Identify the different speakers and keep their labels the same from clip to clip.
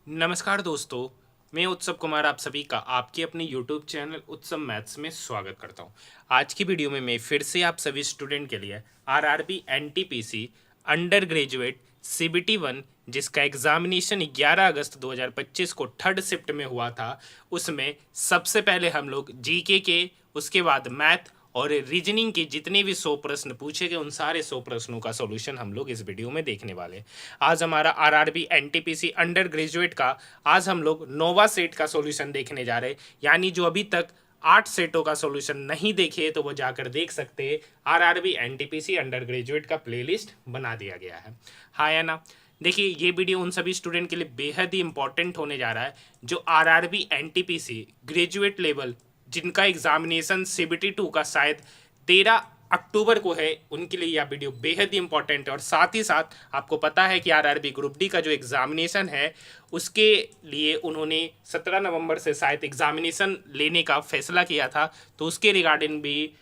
Speaker 1: नमस्कार दोस्तों, मैं उत्सव कुमार आप सभी का आपके अपने यूट्यूब चैनल उत्सव मैथ्स में स्वागत करता हूं। आज की वीडियो में मैं फिर से आप सभी स्टूडेंट के लिए RRB NTPC under graduate CBT 1 जिसका एग्जामिनेशन 11 अगस्त 2025 को थर्ड शिफ्ट में हुआ था, उसमें सबसे पहले हम लोग जीके के, उसके बाद मैथ और रीजनिंग के जितने भी 100 प्रश्न पूछे गए उन सारे 100 प्रश्नों का सॉल्यूशन हम लोग इस वीडियो में देखने वाले हैं। आज हमारा आरआरबी एनटीपीसी अंडर ग्रेजुएट का आज हम लोग नोवा सेट का सॉल्यूशन देखने जा रहे हैं, यानी जो अभी तक 8 सेटों का सॉल्यूशन नहीं देखे तो वो जाकर देख सकते हैं। आरआरबी एनटीपीसी अंडर ग्रेजुएट का प्लेलिस्ट बना दिया गया है। हाँ या ना? देखिए, ये वीडियो उन सभी स्टूडेंट के लिए बेहद ही इंपॉर्टेंट होने जा रहा है जो आरआरबी एनटीपीसी ग्रेजुएट लेवल जिनका एग्जामिनेशन सीबीटी 2 का शायद 13 अक्टूबर को है, उनके लिए यह वीडियो बेहद ही इंपॉर्टेंट है। और साथ ही साथ आपको पता है कि आरआरबी ग्रुप डी का जो एग्जामिनेशन है उसके लिए उन्होंने 17 नवंबर से शायद एग्जामिनेशन लेने का फैसला किया था, तो उसके रिगार्डिंग भी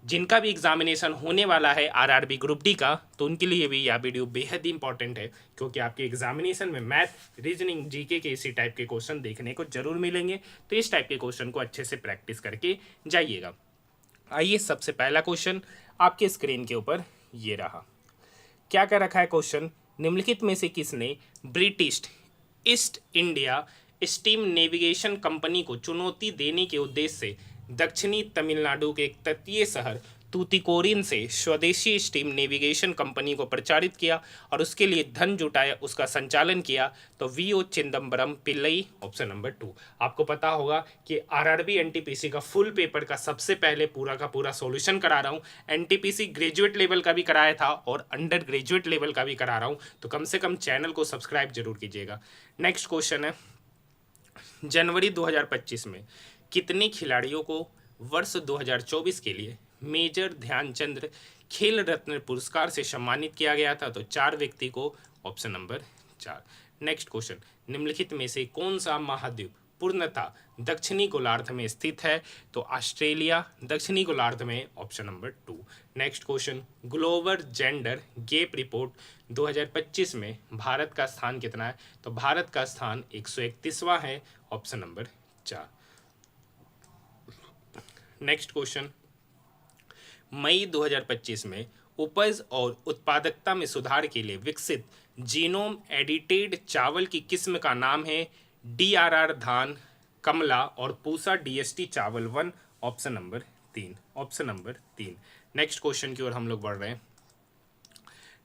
Speaker 1: जिनका भी एग्जामिनेशन होने वाला है आरआरबी ग्रुप डी का, तो उनके लिए भी यह वीडियो बेहद ही इंपॉर्टेंट है, क्योंकि आपके एग्जामिनेशन में मैथ, रीजनिंग, जीके के इसी टाइप के क्वेश्चन देखने को जरूर मिलेंगे। तो इस टाइप के क्वेश्चन को अच्छे से प्रैक्टिस करके जाइएगा। आइए, सबसे पहला क्वेश्चन आपके स्क्रीन के ऊपर ये रहा। क्या कर रखा है क्वेश्चन? निम्नलिखित में से किसने British east India steam navigation company को चुनौती देने के उद्देश्य से दक्षिणी तमिलनाडु के एक तटीय शहर तूतीकोरिन से स्वदेशी स्टीम नेविगेशन कंपनी को प्रचारित किया और उसके लिए धन जुटाया, उसका संचालन किया? तो VO Chidambaram Pillai, option number 2। आपको पता होगा कि आरआरबी एनटीपीसी का फुल पेपर का सबसे पहले पूरा का पूरा सॉल्यूशन करा रहा हूँ। एनटीपीसी ग्रेजुएट लेवल का भी कराया था और अंडर ग्रेजुएट लेवल का भी करा रहा हूँ, तो कम से कम चैनल को सब्सक्राइब जरूर कीजिएगा। नेक्स्ट क्वेश्चन है, जनवरी 2025 में कितने खिलाड़ियों को वर्ष 2024 के लिए मेजर ध्यानचंद खेल रत्न पुरस्कार से सम्मानित किया गया था? तो 4 व्यक्ति को, ऑप्शन नंबर 4। नेक्स्ट क्वेश्चन, निम्नलिखित में से कौन सा महाद्वीप पूर्णतः दक्षिणी गोलार्ध में स्थित है? तो ऑस्ट्रेलिया दक्षिणी गोलार्ध में, option number 2। Next question, global gender gap report 2025 में भारत का स्थान कितना है? तो भारत का स्थान 131वां है, ऑप्शन नंबर 4। नेक्स्ट क्वेश्चन, मई 2025 में उपज और उत्पादकता में सुधार के लिए विकसित जीनोम एडिटेड चावल की किस्म का नाम है? डीआरआर धान, कमला और पूसा डीएसटी चावल 1, option number 3। Option number 3। Next question की ओर हम लोग बढ़ रहे हैं।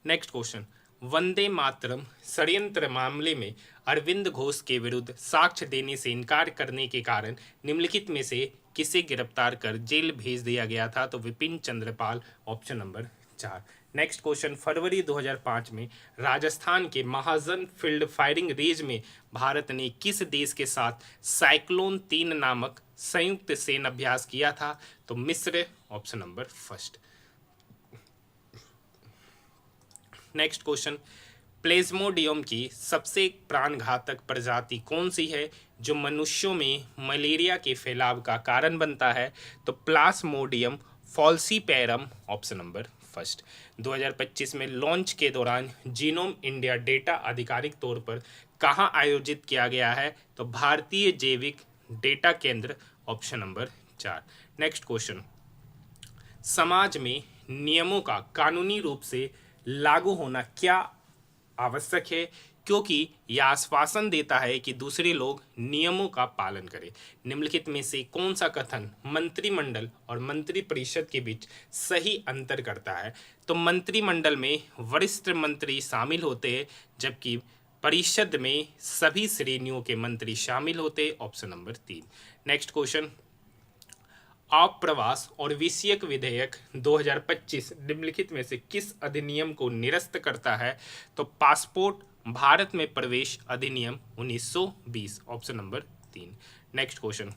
Speaker 1: नेक्स्ट क्वेश्चन, वंदे मातरम षड्यंत्र मामले में अरविंद घोष के विरुद्ध साक्ष्य देने से इनकार करने के कारण निम्नलिखित में से किसे गिरफ्तार कर जेल भेज दिया गया था? तो Vipin Chandrapal, option number 4। Next question, फरवरी 2005 में राजस्थान के महाजन फील्ड फायरिंग रेंज में भारत ने किस देश के साथ साइक्लोन 3 नामक संयुक्त सैन्य अभ्यास किया था? तो मिस्र, ऑप्शन नंबर 1। नेक्स्ट क्वेश्चन, प्लेज्मोडियम की सबसे प्राणघातक प्रजाति कौन सी है जो मनुष्यों में मलेरिया के फैलाव का कारण बनता है? तो प्लाज्मोडियम फॉल्सीपेरम, ऑप्शन नंबर 1। 2025 में लॉन्च के दौरान जीनोम इंडिया डेटा आधिकारिक तौर पर कहाँ आयोजित किया गया है? तो भारतीय जैविक डेटा केंद्र, ऑप्शन नंबर 4। नेक्स्ट क्वेश्चन, समाज में नियमों का कानूनी रूप से लागू होना क्या आवश्यक है, क्योंकि यह आश्वासन देता है कि दूसरे लोग नियमों का पालन करें? निम्नलिखित में से कौन सा कथन मंत्रिमंडल और मंत्रिपरिषद के बीच सही अंतर करता है? तो मंत्रिमंडल में वरिष्ठ मंत्री शामिल होते हैं, जबकि परिषद में सभी श्रेणियों के मंत्री शामिल होते हैं, ऑप्शन नंबर 3। नेक्स्ट क्वेश्चन, आप्रवास और विषयक विधेयक 2025 निम्नलिखित में से किस अधिनियम को निरस्त करता है? तो पासपोर्ट भारत में प्रवेश अधिनियम 1920, ऑप्शन नंबर 3। नेक्स्ट क्वेश्चन,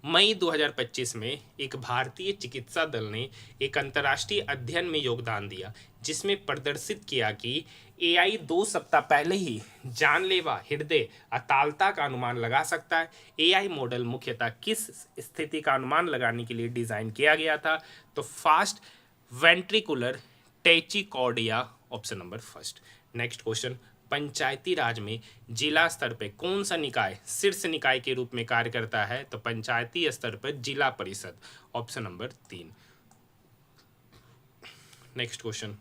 Speaker 1: मई 2025 में एक भारतीय चिकित्सा दल ने एक अंतर्राष्ट्रीय अध्ययन में योगदान दिया जिसमें प्रदर्शित किया कि एआई 2 सप्ताह पहले ही जानलेवा हृदय अतालता का अनुमान लगा सकता है। एआई मॉडल मुख्यतः किस स्थिति का अनुमान लगाने के लिए डिज़ाइन किया गया था? तो fast ventricular tachycardia, option number 1। Next question, Panchayati Raj में जिला स्तर पर कौन सा निकाय शीर्ष निकाय के रूप में कार्य करता है? तो पंचायती स्तर पर जिला परिषद, option number 3। Next question,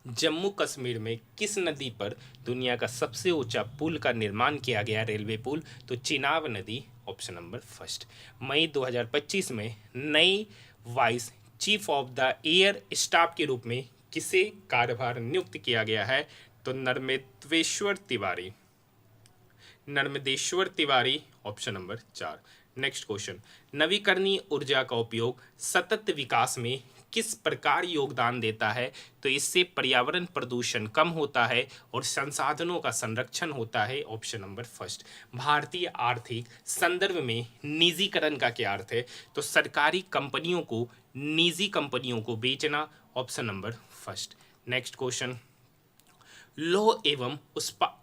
Speaker 1: Jammu Kashmir में किस नदी पर दुनिया का सबसे ऊंचा पुल का निर्माण किया गया, रेलवे पुल? तो चिनाब नदी, ऑप्शन नंबर 1। मई 2025 में नई vice chief of the air staff के रूप में किसे कार्यभार नियुक्त किया गया है? तो Narmadeshwar Tiwari, option number 4। Next question, नवीकरणीय ऊर्जा का उपयोग सतत विकास में किस प्रकार योगदान देता है? तो इससे पर्यावरण प्रदूषण कम होता है और संसाधनों का संरक्षण होता है, ऑप्शन नंबर 1। भारतीय आर्थिक संदर्भ में निजीकरण का क्या अर्थ है? तो सरकारी कंपनियों को निजी कंपनियों को बेचना, ऑप्शन नंबर 1। नेक्स्ट क्वेश्चन, लौह एवं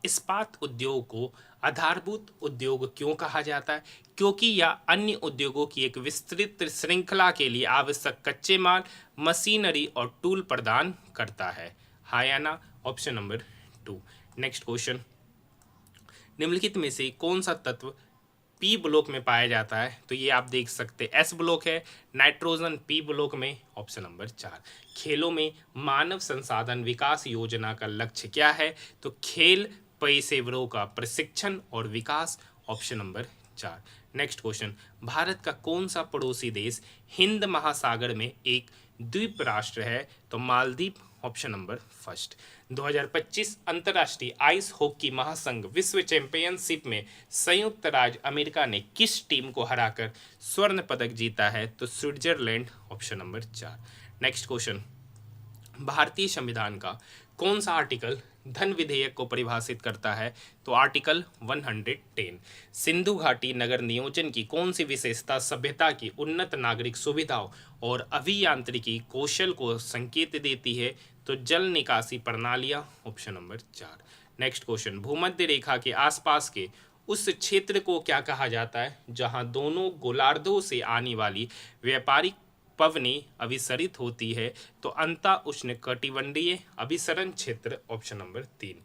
Speaker 1: इस्पात उद्योग को आधारभूत उद्योग क्यों कहा जाता है? क्योंकि यह अन्य उद्योगों की एक विस्तृत श्रृंखला के लिए आवश्यक कच्चे माल, मशीनरी और टूल प्रदान करता है। हाँ या ना, ऑप्शन नंबर 2। नेक्स्ट क्वेश्चन, निम्नलिखित में से कौन सा तत्व पी ब्लॉक में पाया जाता है? तो ये आप देख सकते हैं एस ब्लॉक है, नाइट्रोजन पी ब्लॉक में, ऑप्शन नंबर 4। खेलों में मानव संसाधन विकास योजना का लक्ष्य क्या है? तो खेल पेशेवरों का प्रशिक्षण और विकास, option number 4। Next question, Bharat का कौन सा पड़ोसी देश हिंद महासागर में एक द्वीप राष्ट्र है? तो मालदीव, ऑप्शन नंबर 1। 2025 अंतर्राष्ट्रीय आइस हॉकी महासंघ विश्व चैंपियनशिप में संयुक्त राज्य अमेरिका ने किस टीम को हराकर स्वर्ण पदक जीता है? तो Switzerland, option number 4। Next question, भारतीय संविधान का कौन सा आर्टिकल धन विधेयक को परिभाषित करता है? तो आर्टिकल 110। सिंधु घाटी नगर नियोजन की कौन सी विशेषता सभ्यता की उन्नत नागरिक सुविधाओं और अभियांत्रिकी कौशल को संकेत देती है? तो जल निकासी प्रणालियां, ऑप्शन नंबर 4। नेक्स्ट क्वेश्चन, भूमध्य रेखा के आसपास के उस क्षेत्र को क्या कहा जाता है जहां दोनों गोलार्धों से आने वाली व्यापारिक पवनी अभिसरित होती है? तो अंता उष्णकटिबंधीय अभिसरण क्षेत्र, ऑप्शन नंबर 3।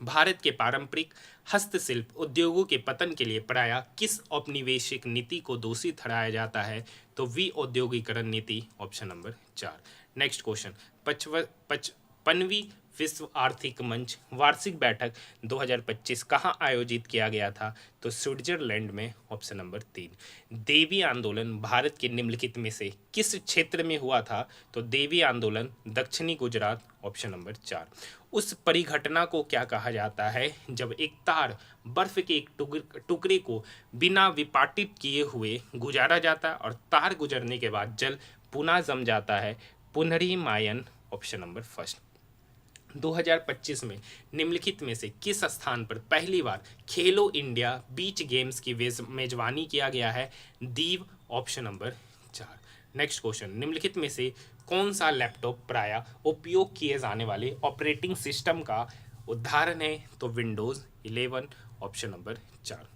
Speaker 1: भारत के पारंपरिक हस्तशिल्प उद्योगों के पतन के लिए प्रायः किस औपनिवेशिक नीति को दोषी ठहराया जाता है? तो विऔद्योगीकरण नीति, ऑप्शन नंबर 4। नेक्स्ट क्वेश्चन, 55वीं विश्व आर्थिक मंच वार्षिक बैठक 2025 कहाँ आयोजित किया गया था? तो स्विट्जरलैंड में, ऑप्शन नंबर 3। देवी आंदोलन भारत के निम्नलिखित में से किस क्षेत्र में हुआ था? तो देवी आंदोलन दक्षिणी गुजरात, ऑप्शन नंबर 4। उस परिघटना को क्या कहा जाता है जब एक तार बर्फ के एक टुकड़े को बिना विपाटित किए हुए गुजारा जाता है और तार गुजरने के बाद जल पुनः जम जाता है? पुनरीमायन, ऑप्शन नंबर 1। 2025 में निम्नलिखित में से किस स्थान पर पहली बार खेलो इंडिया बीच गेम्स की मेजबानी किया गया है? Diu, option number 4। Next question, निम्नलिखित में से कौन सा लैपटॉप प्रायः उपयोग किए जाने वाले ऑपरेटिंग सिस्टम का उदाहरण है? तो विंडोज 11, ऑप्शन नंबर 4।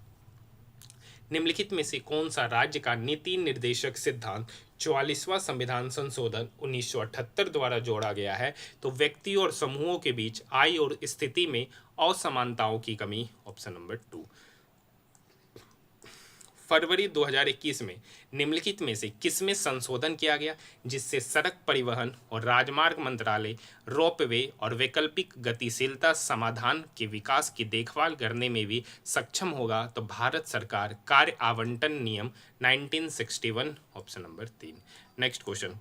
Speaker 1: निम्नलिखित में से कौन सा राज्य का नीति निर्देशक सिद्धांत 44वां संविधान संशोधन 1978 द्वारा जोड़ा गया है? तो व्यक्ति और समूहों के बीच आय और स्थिति में असमानताओं की कमी, ऑप्शन नंबर 2। फरवरी 2021 में निम्नलिखित में से किसमें संशोधन किया गया जिससे सड़क परिवहन और राजमार्ग मंत्रालय रोपवे और वैकल्पिक गतिशीलता समाधान के विकास की देखभाल करने में भी सक्षम होगा? तो भारत सरकार कार्य आवंटन नियम 1961, option number 3। Next question,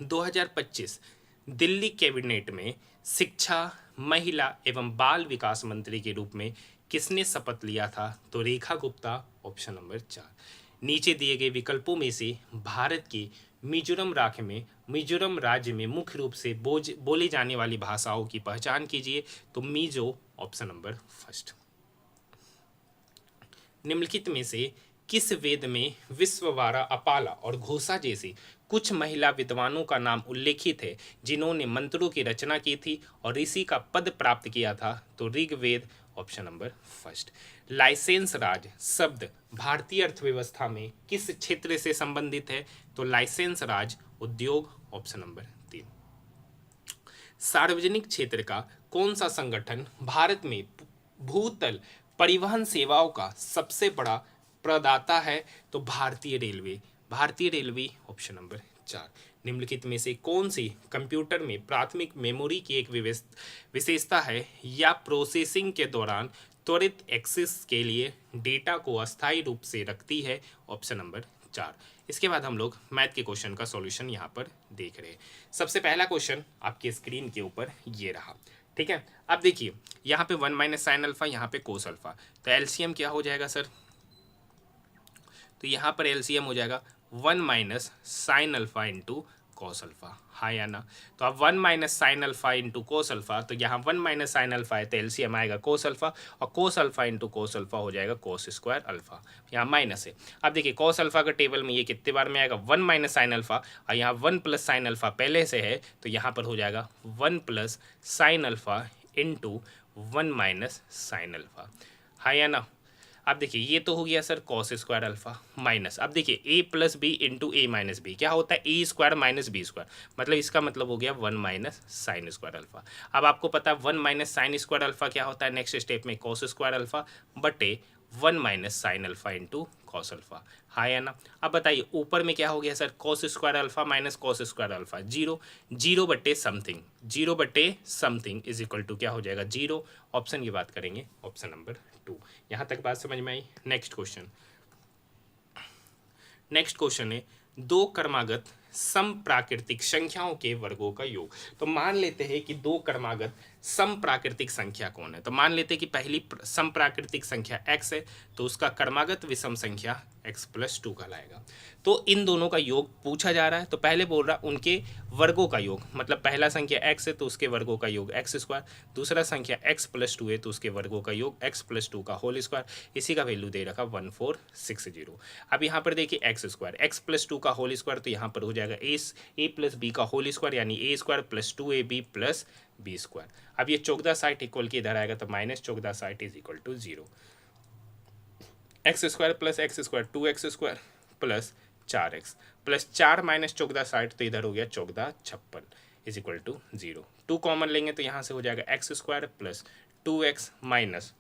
Speaker 1: 2025 Delhi cabinet में शिक्षा, महिला एवं बाल विकास मंत्री के रूप में किसने शपथ लिया था? तो रेखा गुप्ता, ऑप्शन नंबर 4। नीचे दिए गए विकल्पों में से भारत के मिजोरम राज्य में मुख्य रूप से बोली जाने वाली भाषाओं की पहचान कीजिए। तो मिजो, ऑप्शन नंबर 1। निम्नलिखित में से किस वेद में विश्ववारा, अपाला और घोषा जैसी कुछ महिला विद्वानों का नाम उल्लेखित है जिन्होंने मंत्रों की रचना की थी और ऋषि का पद प्राप्त किया था? तो ऋग्वेद, ऑप्शन नंबर 1। लाइसेंस राज शब्द भारतीय अर्थव्यवस्था में किस क्षेत्र से संबंधित है? तो लाइसेंस राज उद्योग, ऑप्शन नंबर 3। सार्वजनिक क्षेत्र का कौन सा संगठन भारत में भूतल परिवहन सेवाओं का सबसे बड़ा प्रदाता है? तो भारतीय रेलवे। भारतीय रेलवे ऑप्शन नंबर 4। निम्नलिखित में से कौन सी कंप्यूटर में प्राथमिक मेमोरी की एक विशेषता है या प्रोसेसिंग के दौरान त्वरित एक्सेस के लिए डेटा को अस्थायी रूप से रखती है? Option number 4। इसके बाद हम लोग मैथ के क्वेश्चन का सॉल्यूशन यहाँ पर देख रहे हैं। सबसे पहला क्वेश्चन आपकी स्क्रीन के ऊपर ये रहा, ठीक है। अब देखिए यहाँ पे 1 माइनस साइन अल्फा, यहाँ पे कोस अल्फा, तो एलसीएम क्या हो जाएगा सर? तो यहाँ पर एलसीएम हो जाएगा 1 minus sine alpha into cos alpha, हाँ या ना? तो अब 1 minus sine alpha into cos alpha, तो यहाँ 1 माइनस साइन अल्फा है तो एलसीएम आएगा कोस अल्फा, और cos alpha into cos alpha हो जाएगा कोस स्क्वायर अल्फा, यहाँ माइनस है। अब देखिए कोस अल्फा का टेबल में ये कितने बार में आएगा? 1 माइनस साइन अल्फा, और यहाँ 1 प्लस साइन अल्फा पहले से है तो यहाँ पर हो जाएगा 1 plus sine alpha into 1 minus sine alpha, हाँ या ना? अब देखिए ये तो हो गया sir cos square alpha minus, अब देखिए ए प्लस बी इंटू ए माइनस बी क्या होता है? ए स्क्वायर माइनस बी स्क्वायर, मतलब इसका मतलब हो गया 1 माइनस साइन स्क्वायर अल्फा। अब आपको पता है 1 माइनस साइन स्क्वायर अल्फा क्या होता है? नेक्स्ट स्टेप में कॉस स्क्वायर अल्फा बटे 1 minus sine alpha into cos alpha, हाँ या ना? अब बताइए ऊपर में क्या हो गया sir? Cos square alpha minus cos square alpha, zero, zero बटे समथिंग, जीरो बटे समथिंग इज इक्वल टू क्या हो जाएगा? जीरो। ऑप्शन की बात करेंगे ऑप्शन नंबर 2। यहाँ तक बात समझ में आई? नेक्स्ट क्वेश्चन, नेक्स्ट क्वेश्चन है दो क्रमागत समप्राकृतिक संख्याओं के वर्गों का योग। तो मान लेते हैं कि दो क्रमागत समप्राकृतिक संख्या कौन है? तो मान लेते हैं कि पहली समप्राकृतिक संख्या x है तो उसका क्रमागत विषम संख्या x प्लस 2 कहलाएगा। तो इन दोनों का योग पूछा जा रहा है, तो पहले बोल रहा उनके वर्गों का योग, मतलब पहला संख्या x है तो उसके वर्गों का योग x स्क्वायर, दूसरा संख्या x प्लस 2 है तो उसके वर्गों का योग x प्लस 2 का होल स्क्वायर, इसी का वैल्यू दे रखा 1460। अब यहाँ पर देखिए एक्स स्क्वायर, x प्लस 2 का होल स्क्वायर, तो यहाँ पर हो जाएगा ए प्लस बी का होल स्क्वायर यानी a square plus 2ab plus b square. अब ये 1460 इक्वल के इधर आएगा तो minus 1460 is equal to 0। X square plus x square 2x square plus 4x plus 4 minus 1460 तो इधर हो गया 1456 इज इक्वल टू 0। 2 कॉमन लेंगे तो यहाँ से हो जाएगा X square plus 2x minus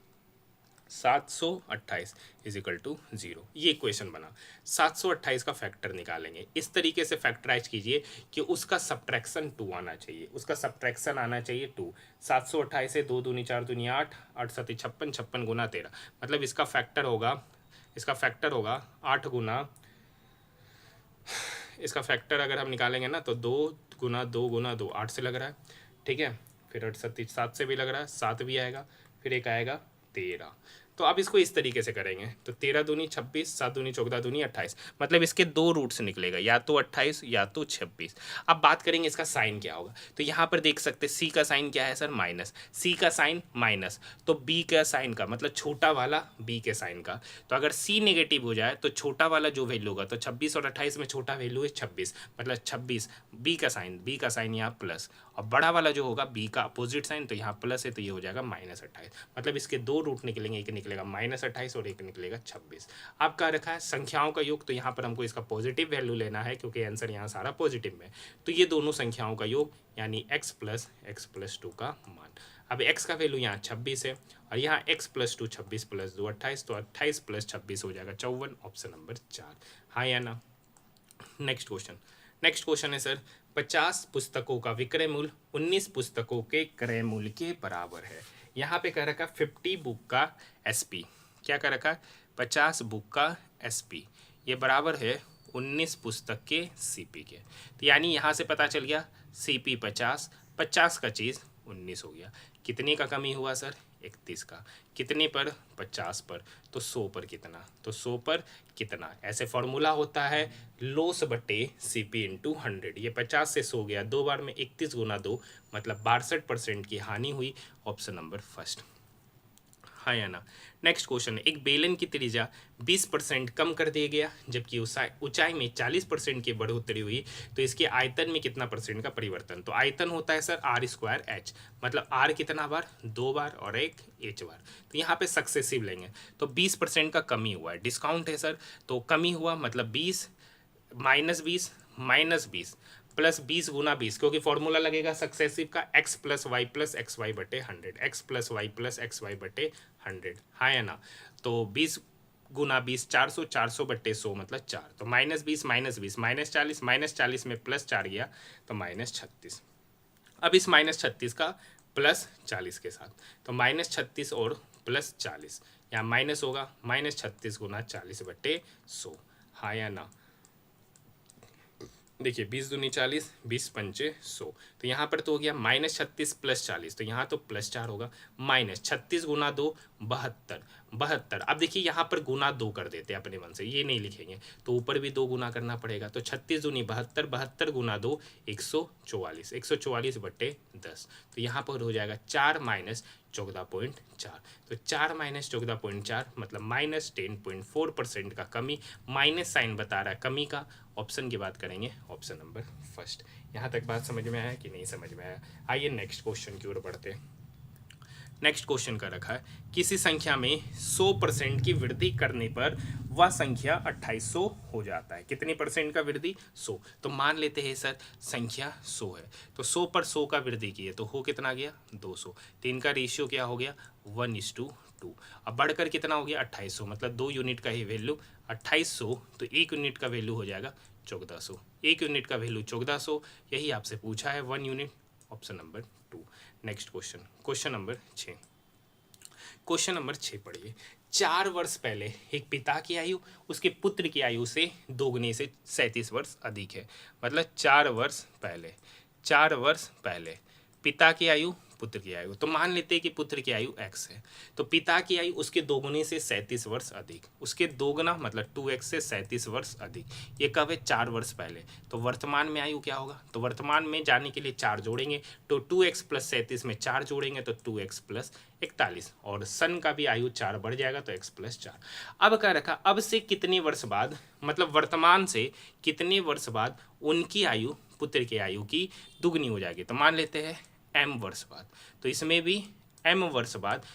Speaker 1: 728 is equal to 0। ये इक्वेशन बना। 728 का फैक्टर निकालेंगे, इस तरीके से फैक्टराइज कीजिए कि उसका सब्ट्रैक्शन 2 आना चाहिए, उसका सब्ट्रैक्शन आना चाहिए 2। 728 से 2 दूनी 4 दूनी 8, 8 सत्ती 56, 56 गुना 13, मतलब इसका फैक्टर होगा, इसका फैक्टर होगा 8 गुना, इसका फैक्टर अगर हम निकालेंगे ना तो 2 गुना 2 गुना 2 8 से लग रहा है, ठीक है। फिर 8 सत्ती 7 से भी लग रहा है, 7 भी आएगा, फिर एक आएगा 13। तो अब इसको इस तरीके से करेंगे तो 13 दूनी 26, 7 दूनी 14 दूनी 28, मतलब इसके दो रूट्स निकलेगा, या तो 28 या तो 26। अब बात करेंगे इसका साइन क्या होगा, तो यहाँ पर देख सकते हैं सी का साइन क्या है सर? माइनस, सी का साइन माइनस, तो बी का साइन का मतलब छोटा वाला बी के साइन का, तो अगर सी नेगेटिव हो जाए तो छोटा वाला जो वैल्यू होगा, तो 26 और 28 में छोटा वैल्यू है 26, मतलब 26 बी का साइन यहाँ प्लस, और बड़ा वाला जो होगा बी का अपोजिट साइन, तो यहाँ प्लस है तो ये हो जाएगा माइनस 28, मतलब इसके दो रूट निकलेंगे, एक निकलेगा माइनस 28 और एक निकलेगा 26। अब क्या रखा है? संख्याओं का योग, तो यहाँ पर हमको इसका पॉजिटिव वैल्यू लेना है क्योंकि आंसर यहाँ सारा पॉजिटिव में, तो ये दोनों संख्याओं का योग यानी x प्लस 2 का मान। अब x का वैल्यू यहाँ 26 है और यहाँ x प्लस 2 26 प्लस 2 28, तो 28 प्लस 26 हो जाएगा 54, ऑप्शन नंबर 4, हाँ या ना? नेक्स्ट क्वेश्चन, नेक्स्ट क्वेश्चन है सर 50 पुस्तकों का विक्रय मूल्य 19 पुस्तकों के क्रय मूल्य के बराबर है। यहाँ पे कह रखा 50 बुक का SP, क्या कह रखा है? 50 बुक का SP ये बराबर है 19 पुस्तक के CP के, तो यानी यहाँ से पता चल गया CP 50, 50 का चीज़ 19 हो गया। कितने का कमी हुआ सर? 31 का। कितने पर? 50 पर। तो 100 पर कितना? तो 100 पर कितना? ऐसे फॉर्मूला होता है लॉस बटे CP इंटू 100। ये 50 से 100 गया, दो बार में 31 गुना 2 मतलब 62% की हानि हुई, ऑप्शन नंबर फर्स्ट, हाँ या ना? नेक्स्ट क्वेश्चन, एक बेलन की त्रिज्या 20% कम कर दिया गया जबकि ऊंचाई में 40% की बढ़ोतरी हुई, तो इसके आयतन में कितना परसेंट का परिवर्तन? तो आयतन होता है सर R स्क्वायर H, मतलब R कितना बार? 2 बार और एक H बार, तो यहाँ पे सक्सेसिव लेंगे तो 20% का कमी हुआ है, डिस्काउंट है सर, तो कमी हुआ मतलब 20 माइनस 20 माइनस 20 प्लस 20 गुना 20, क्योंकि फॉर्मूला लगेगा सक्सेसिव का x plus Y plus X Y बटे 100, X plus Y plus X Y बटे 100, हाँ या ना। तो 20 गुना 20 400, 400 बट्टे 100 मतलब 4, तो -20 -20 -40, -40 में +4 गया तो -36। अब इस -36 का +40 के साथ, तो -36 और +40, यहाँ माइनस होगा, -36 गुना 40 बट्टे 100, हाँ या ना। देखिए 20 दूनी 40, 20 पंचे 100, तो यहाँ पर तो हो गया -36 + 40, तो यहाँ तो +4 होगा, -36 गुना 2 72, 72। अब देखिए यहाँ पर गुना 2 कर देते हैं अपने मन से, ये नहीं लिखेंगे, तो ऊपर भी 2 गुना करना पड़ेगा, तो 36 दूनी 72, 72 गुना 2 144, 144 बट्टे 10, तो यहाँ पर हो जाएगा 4 - 14.4, तो 4 - 14.4 मतलब -10.4% का कमी, माइनस साइन बता रहा है कमी का। ऑप्शन की बात करेंगे, ऑप्शन नंबर फर्स्ट। यहाँ तक बात समझ में आया कि नहीं समझ में आया? आइए नेक्स्ट क्वेश्चन की ओर बढ़ते हैं। नेक्स्ट क्वेश्चन का रखा है, किसी संख्या में 100% की वृद्धि करने पर वह संख्या 2800 हो जाता है। कितनी परसेंट का वृद्धि? 100। तो मान लेते हैं सर संख्या 100 है, तो 100 पर 100 का वृद्धि किए तो हो कितना गया? 200। तो इनका रेशियो क्या हो गया? 1:2। अब बढ़कर कितना हो गया? 2800, मतलब 2 यूनिट का ही वैल्यू 2800, तो 1 यूनिट का वैल्यू हो जाएगा 1400। 1 यूनिट का वैल्यू 1400, यही आपसे पूछा है 1 unit, option number 2। Next question, question number 6। Question number 6 पढ़िए। 4 वर्ष पहले एक पिता की आयु उसके पुत्र की आयु से दोगुनी से 37 वर्ष अधिक है। मतलब 4 वर्ष पहले, 4 वर्ष पहले पिता की आयु पुत्र की आयु, तो मान लेते हैं कि पुत्र की आयु x है, तो पिता की आयु उसके दोगुनी से 37 वर्ष अधिक, उसके दोगुना मतलब 2x से 37 वर्ष अधिक। ये कब है? 4 वर्ष पहले। तो वर्तमान में आयु क्या होगा? तो वर्तमान में जाने के लिए 4 जोड़ेंगे, तो 2x + 37 में 4 जोड़ेंगे तो 2x + 41, और सन का भी आयु 4 बढ़ जाएगा तो x + 4। अब क्या रखा? अब से कितने वर्ष बाद, मतलब वर्तमान से कितने वर्ष बाद उनकी आयु पुत्र की आयु की दुगनी हो जाएगी। तो मान लेते हैं m वर्ष बाद, तो इसमें भी m वर्ष बाद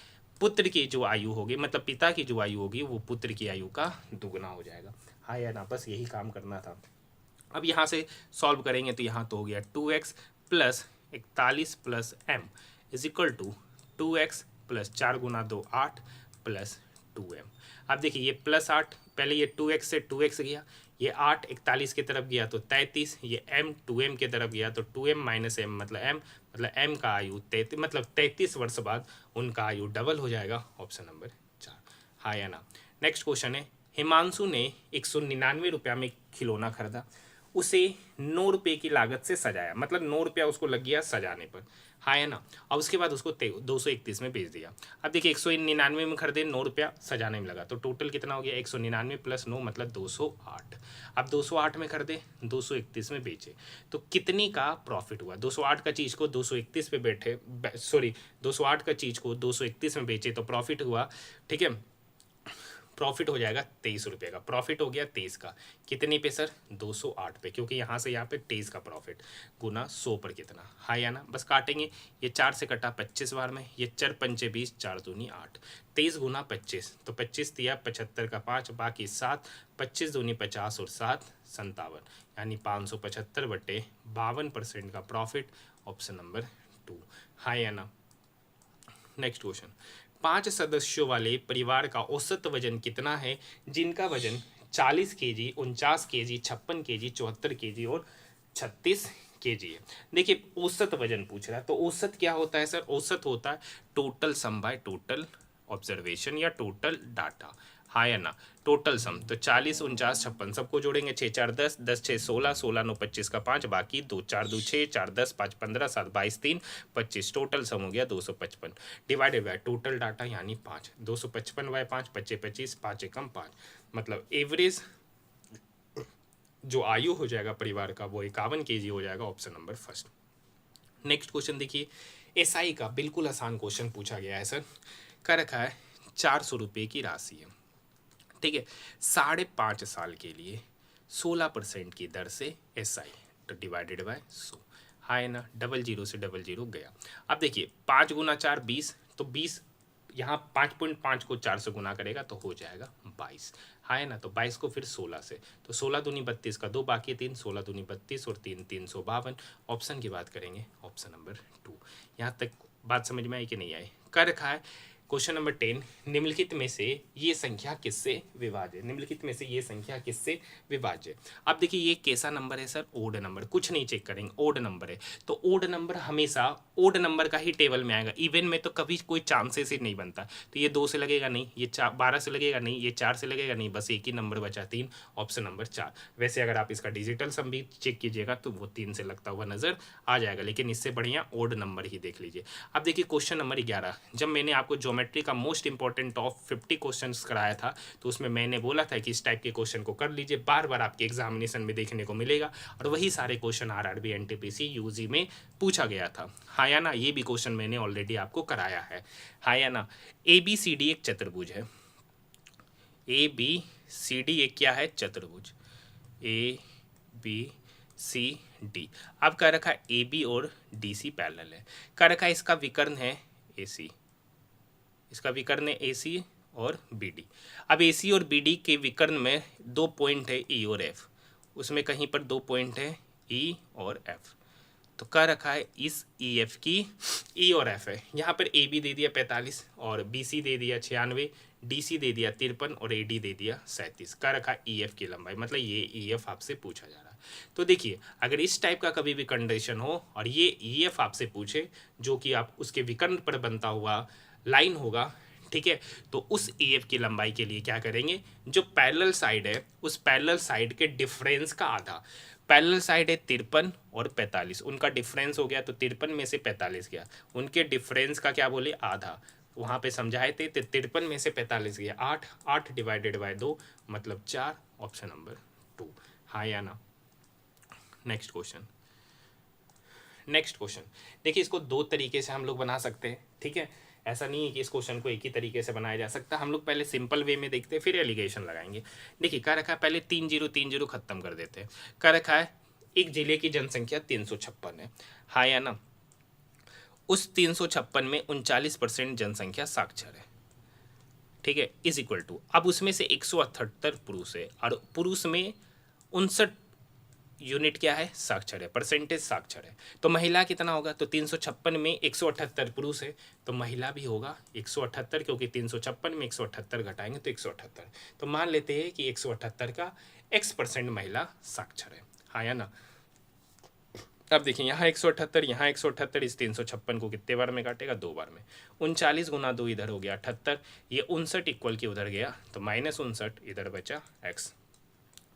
Speaker 1: पुत्र की जो आयु होगी, मतलब पिता की जो आयु होगी वो पुत्र की आयु का दुगना हो जाएगा, हाँ या ना। बस यही काम करना था। अब यहाँ से सॉल्व करेंगे तो यहाँ तो हो गया 2x + 41 + m = 2x + 4 × 2 8 + 2m। अब देखिए ये +8, पहले ये 2x से 2x गया, ये 8 41 की तरफ गया तो 33, ये m 2m की तरफ गया तो 2m - m मतलब m का आयु 33, मतलब 33 वर्ष बाद उनका आयु डबल हो जाएगा, ऑप्शन नंबर 4, हाँ या ना। नेक्स्ट क्वेश्चन है, हिमांशु ने 199 रुपया में खिलौना खरीदा, उसे 9 रुपये की लागत से सजाया, मतलब 9 रुपया उसको लग गया सजाने पर, हाँ है ना। और उसके बाद उसको 231 में बेच दिया। अब देखिए 199 में खरीदे, 9 रुपया सजाने में लगा, तो टोटल कितना हो गया? 199 + 9 मतलब 208। अब 208 में खरीदे, 231 में बेचे, तो कितनी का प्रॉफिट हुआ? 208 का चीज़ को 231 पे 208 का चीज़ को 231 में बेचे तो प्रॉफिट हुआ, ठीक है। प्रॉफिट हो जाएगा 23 रुपये का, प्रॉफिट हो गया 23 का, कितने पे सर? 208 पे, क्योंकि यहाँ से यहाँ पे 23 का प्रॉफिट गुना 100 पर कितना, हाँ या ना। बस काटेंगे, ये 4 से कटा 25 बार में, ये 4 पंचे 20, 4 दूनी 8, 23 गुना 25, तो 25 दिया 75 का 5, बाकी 7, 25 दूनी 50 और 7 57, यानी 575 बटे 52% का प्रॉफिट, ऑप्शन नंबर 2, हाँ या ना। नेक्स्ट क्वेश्चन, 5 सदस्यों वाले परिवार का औसत वजन कितना है जिनका वजन 40 केजी, 49 केजी, 56 केजी, 74 केजी और 36 केजी है। देखिए औसत वजन पूछ रहा है, तो औसत क्या होता है सर? औसत होता है total sum by total observation या टोटल डाटा, हाँ या ना। टोटल सम तो 40, 49, 56 सबको जोड़ेंगे, 6 4 10, 10 6 16, 16 9 25 का 5, बाकी 2 4 2 6, 4 10, 5 15, 7 22, 3 25, टोटल सम हो गया 255 डिवाइडेड बाय टोटल डाटा यानी 5, 255 बाय 5 25 25, 5 एकम 5, मतलब एवरेज जो आयु हो जाएगा परिवार का वो 51 केजी हो जाएगा, option number first. Next question देखिए, एसआई का बिल्कुल आसान क्वेश्चन पूछा गया है सर, कर रखा है 400 रुपये की राशि है, ठीक है, 5.5 साल के लिए 16% की दर से एसआई, तो डिवाइडेड बाय 100, हाँ है ना। 00 से 00 गया। अब देखिए 5 × 4 20, तो 20 यहाँ 5.5 को 4 से गुना करेगा तो हो जाएगा 22। हाँ है ना, तो 22 को फिर 16 से, तो 16 दूनी 32 का 2 बाकी 3, 16 दूनी 32 और 3 352। ऑप्शन की बात करेंगे, ऑप्शन नंबर 2। यहाँ तक बात समझ में आई कि नहीं आई? कर रखा है क्वेश्चन नंबर 10, निम्नलिखित में से ये संख्या किससे विभाज्य? निम्नलिखित में से ये संख्या किससे विभाज्य? अब देखिए ये कैसा नंबर है सर? ओड नंबर, कुछ नहीं चेक करेंगे, ओड नंबर है तो ओड नंबर हमेशा ओड नंबर का ही टेबल में आएगा, इवन में तो कभी कोई चांसेस ही नहीं बनता। तो ये 2 से लगेगा नहीं, ये 12 से लगेगा नहीं, ये 4 से लगेगा नहीं, बस एक ही नंबर बचा 3, ऑप्शन नंबर 4। वैसे अगर आप इसका डिजिटल सम भी चेक कीजिएगा तो वो 3 से लगता हुआ नजर आ जाएगा, लेकिन इससे बढ़िया ओड नंबर ही देख लीजिए। अब देखिए क्वेश्चन नंबर 11, जब मैंने आपको ज्योमेट्री का मोस्ट इंपॉर्टेंट टॉप 50 क्वेश्चंस कराया था तो उसमें मैंने बोला था कि इस टाइप के क्वेश्चन को कर लीजिए, बार बार आपके एग्जामिनेशन में देखने को मिलेगा और वही सारे क्वेश्चन आरआरबी एनटीपीसी यूजी में पूछा गया था। हाँ या ना, ये भी क्वेश्चन मैंने ऑलरेडी आपको कराया है। हाँ या ना, ए बी सी डी एक चतुर्भुज है, ए बी सी डी एक क्या है? चतुर्भुज, ए बी सी डी। अब कह रखा है ए बी और डी सी पैरेलल है, कह रखा है इसका विकर्ण है ए सी, इसका विकर्ण है ए सी और बी डी। अब ए सी और बी डी के विकर्ण में 2 पॉइंट है ई और एफ, उसमें कहीं पर 2 पॉइंट है ई और एफ, तो कह रखा है इस ई एफ की ई और एफ है। यहाँ पर ए बी दे दिया 45 और बी सी दे दिया 96, डी सी दे दिया 53 और ए डी दे दिया 37। कह रखा है ई एफ की लंबाई, मतलब ये ई एफ आपसे पूछा जा रहा है। तो देखिए अगर इस टाइप का कभी भी कंडीशन हो और ये ई एफ आपसे पूछे जो कि आप उसके विकर्ण पर बनता हुआ लाइन होगा, ठीक है, तो उस ए एफ की लंबाई के लिए क्या करेंगे, जो पैरेलल साइड है उस पैरेलल साइड के डिफरेंस का आधा, पैरेलल साइड है 53 और 45, उनका डिफरेंस हो गया तो 53 में से 45 गया, उनके डिफरेंस का क्या बोले? आधा। वहाँ पे समझाए थे तो 53 में से 45 गया 8, 8 डिवाइडेड बाय 2 मतलब 4, ऑप्शन नंबर 2। हाँ या ना? नेक्स्ट क्वेश्चन, नेक्स्ट क्वेश्चन देखिए, इसको 2 तरीके से हम लोग बना सकते हैं, ठीक है, ऐसा नहीं है कि इस क्वेश्चन को एक ही तरीके से बनाया जा सकता। हम लोग पहले सिंपल वे में देखते हैं फिर एलिगेशन लगाएंगे। देखिए कह रखा है पहले 3030 खत्म कर देते हैं। कह रखा है एक जिले की जनसंख्या 356 है, हाँ या ना, उस 356 में 39% जनसंख्या साक्षर है, ठीक है, इज इक्वल टू, अब उसमें से 178 पुरुष है और पुरुष में 59 यूनिट क्या है? साक्षर है, परसेंटेज साक्षर है। तो महिला कितना होगा? तो 356 में 178 पुरुष है तो महिला भी होगा 178, क्योंकि 356 में 178 घटाएंगे तो 178। तो मान लेते हैं कि 178 का x% महिला साक्षर है, हाँ या ना। अब देखिए यहाँ 178, यहाँ 178, इस 356 को कितने बार में काटेगा? 2 बार में। 39 गुना 2 इधर हो गया 78, ये 59 इक्वल के उधर गया तो -59 इधर बचा x,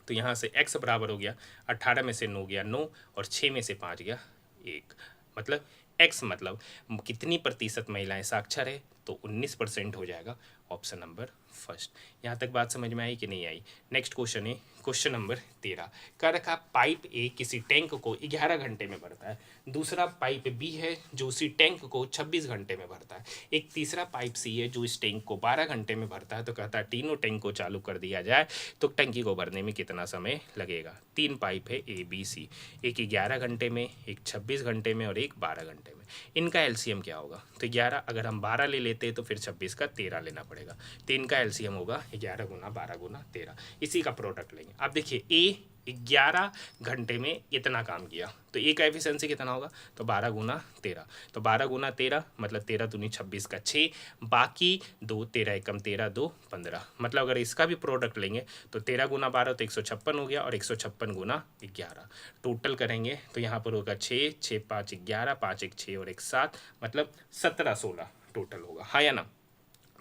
Speaker 1: तो यहाँ से x बराबर हो गया 18 में से 9 गया 9 और 6 में से 5 गया 1, मतलब x मतलब कितनी प्रतिशत महिलाएं साक्षर है? तो 19% हो जाएगा, ऑप्शन नंबर फर्स्ट। यहाँ तक बात समझ में आई कि नहीं आई? नेक्स्ट क्वेश्चन है क्वेश्चन नंबर 13, कह रखा पाइप ए किसी टैंक को 11 घंटे में भरता है, दूसरा पाइप बी है जो उसी टैंक को 26 घंटे में भरता है, एक तीसरा पाइप सी है जो इस टैंक को 12 घंटे में भरता है। तो कहता है तीनों टैंक को चालू कर दिया जाए तो टंकी को भरने में कितना समय लगेगा? 3 पाइप है ए बी सी, एक 11 घंटे में, एक 26 घंटे में और एक 12 घंटे में, इनका एलसीएम क्या होगा? तो 11 अगर हम 12 ले लेते हैं तो फिर 26 का 13 लेना पड़ेगा, तो इनका एलसीएम होगा 11 गुना 12 गुना 13, इसी का प्रोडक्ट लेंगे। अब देखिए ए 11 घंटे में इतना काम किया तो ए का एफिशिएंसी कितना होगा? तो 12 गुना 13, तो 12 गुना 13 मतलब 13 दूनी 26 का 6, बाकी 2, 13 एकम 13 2 15, मतलब अगर इसका भी प्रोडक्ट लेंगे तो 13 गुना 12 तो 156 हो गया और 156 गुना 11, टोटल करेंगे तो यहाँ पर होगा 6, 6 5 11, 5 1 6 और 1 7, मतलब 17 16 टोटल होगा, हाँ या ना।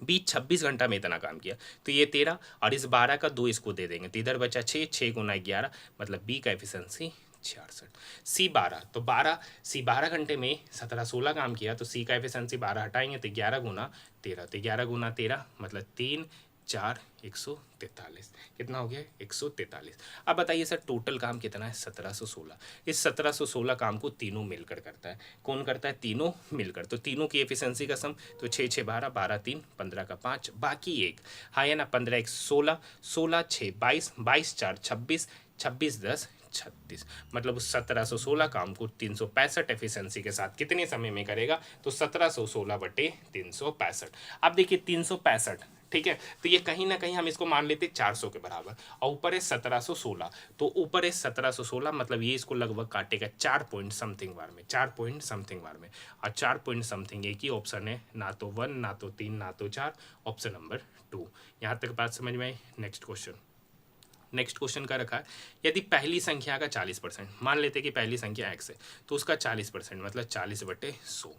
Speaker 1: 26 घंटा में इतना काम किया तो ये 13 और इस 12 का 2 इसको दे देंगे तो इधर बचा 6, 6 गुना 11 मतलब बी का एफिशिएंसी 66। सी 12, तो 12 सी 12 घंटे में 17 16 काम किया तो सी का एफिशिएंसी 12 हटाएंगे तो 11 गुना 13, तो 11 गुना 13 मतलब 3 4 143, कितना हो गया? 143। अब बताइए सर टोटल काम कितना है? 1716। इस 1716 काम को तीनों मिलकर करता है। कौन करता है? तीनों मिलकर। तो तीनों की एफिशिएंसी का सम तो 6 6 12, 12 3 15 का 5, बाकी 1, हाँ या ना। 15 1 16, 16 6 22, 22 4 26, 26 10 36, मतलब उस 1716 काम को 365 एफिशिएंसी के साथ कितने समय में करेगा, तो 1716/365। अब देखिए 365, ठीक है, तो ये कहीं ना कहीं हम इसको मान लेते 400 के बराबर, और ऊपर है 1716, तो ऊपर है 1716, मतलब ये इसको लगभग काटेगा 4 पॉइंट समथिंग बार में, 4 पॉइंट समथिंग बार में, और 4 पॉइंट समथिंग एक ही ऑप्शन है, ना तो 1, ना तो 3, ना तो 4, ऑप्शन नंबर 2। यहाँ तक बात समझ में आई। नेक्स्ट क्वेश्चन का रखा है, यदि पहली संख्या का 40%, मान लेते कि पहली संख्या x है तो उसका 40%, मतलब 40/100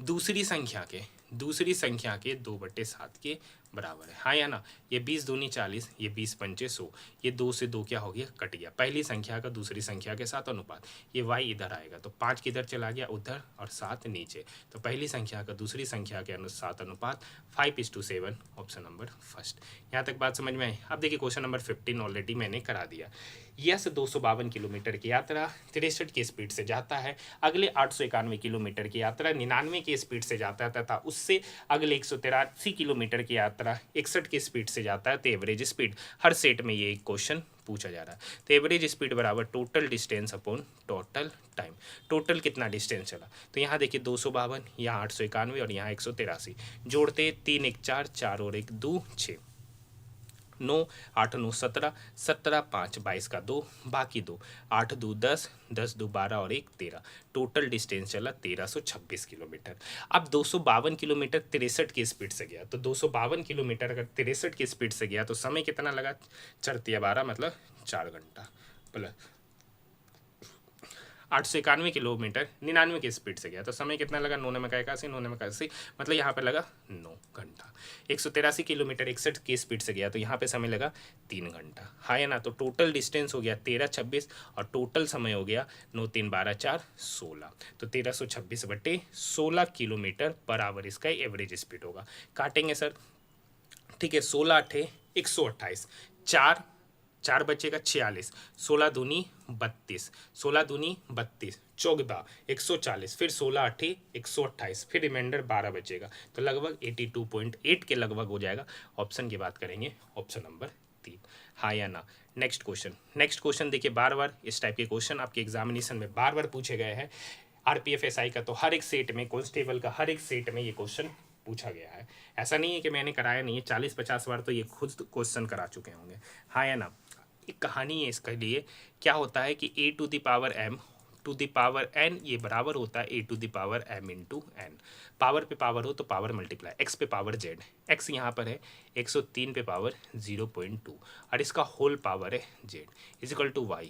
Speaker 1: दूसरी संख्या के 2/7 के बराबर है, हाँ या ना। ये 20 दूनी 40, ये 20 पंचे 100, ये 2 से 2 क्या हो गया, कट गया। पहली संख्या का दूसरी संख्या के साथ अनुपात, ये y इधर आएगा तो 5 किधर चला गया, उधर, और 7 नीचे, तो पहली संख्या का दूसरी संख्या के साथ अनुपात 5:7, ऑप्शन नंबर फर्स्ट। यहाँ तक बात समझ में आई। अब देखिए क्वेश्चन नंबर 15 ऑलरेडी मैंने करा दिया। यस 252 किलोमीटर की यात्रा 63 की स्पीड से जाता है, अगले 891 किलोमीटर की यात्रा 99 की स्पीड से जाता है, तथा उससे अगले 183 किलोमीटर की यात्रा 61 की स्पीड से जाता है, तो एवरेज स्पीड, हर सेट में ये एक क्वेश्चन पूछा जा रहा है। तो एवरेज स्पीड बराबर total distance upon total time, total कितना डिस्टेंस चला, तो यहाँ देखिए 252, यहाँ 891 और यहाँ 183, जोड़ते 3 1 4, 4 और 1 2 6, 9 8 9 17, 17 5 22 का 2, बाकी 2, 8 2 10, 10 2 12 और 1 13, टोटल डिस्टेंस चला 1326 किलोमीटर। अब 252 किलोमीटर 63 की स्पीड से गया, तो 252 किलोमीटर अगर 63 की स्पीड से गया तो समय कितना लगा, 4 12, मतलब 4 घंटा, प्लस 891 किलोमीटर 99 की स्पीड से गया तो समय कितना लगा, 9 में 81, 9 में 81, मतलब यहाँ पे लगा 9 घंटा। 183 किलोमीटर 61 की स्पीड से गया तो यहाँ पे समय लगा 3 घंटा, हाँ या ना। तो टोटल डिस्टेंस हो गया 1326 और टोटल समय हो गया 9 3 12 4 16, तो 1326/16 किलोमीटर पर आवर इसका एवरेज स्पीड होगा। काटेंगे सर, ठीक है, 16 8 128, 4 बचेगा 46, 16 दूनी 32, 16 दूनी 32, 14 140, फिर 16 8 128, फिर रिमाइंडर 12 बचेगा, तो लगभग 82.8 के लगभग हो जाएगा। ऑप्शन की बात करेंगे, ऑप्शन नंबर 3, हाँ या ना। नेक्स्ट क्वेश्चन देखिए, बार बार इस टाइप के क्वेश्चन आपके एग्जामिनेशन में बार बार पूछे गए हैं। आरपीएफ एसआई का तो हर एक सेट में, कांस्टेबल का हर एक सेट में ये क्वेश्चन पूछा गया है। ऐसा नहीं है कि मैंने कराया नहीं है, 40-50 बार तो ये खुद क्वेश्चन करा चुके होंगे, हाँ या ना। एक कहानी है इसके लिए, क्या होता है कि a⁴m ये बराबर होता है a⁴m इंटू n। पावर पे पावर हो तो पावर मल्टीप्लाई, x पे पावर z, x यहाँ पर है 103 पे पावर 0.2 और इसका होल पावर है z इजिकल टू y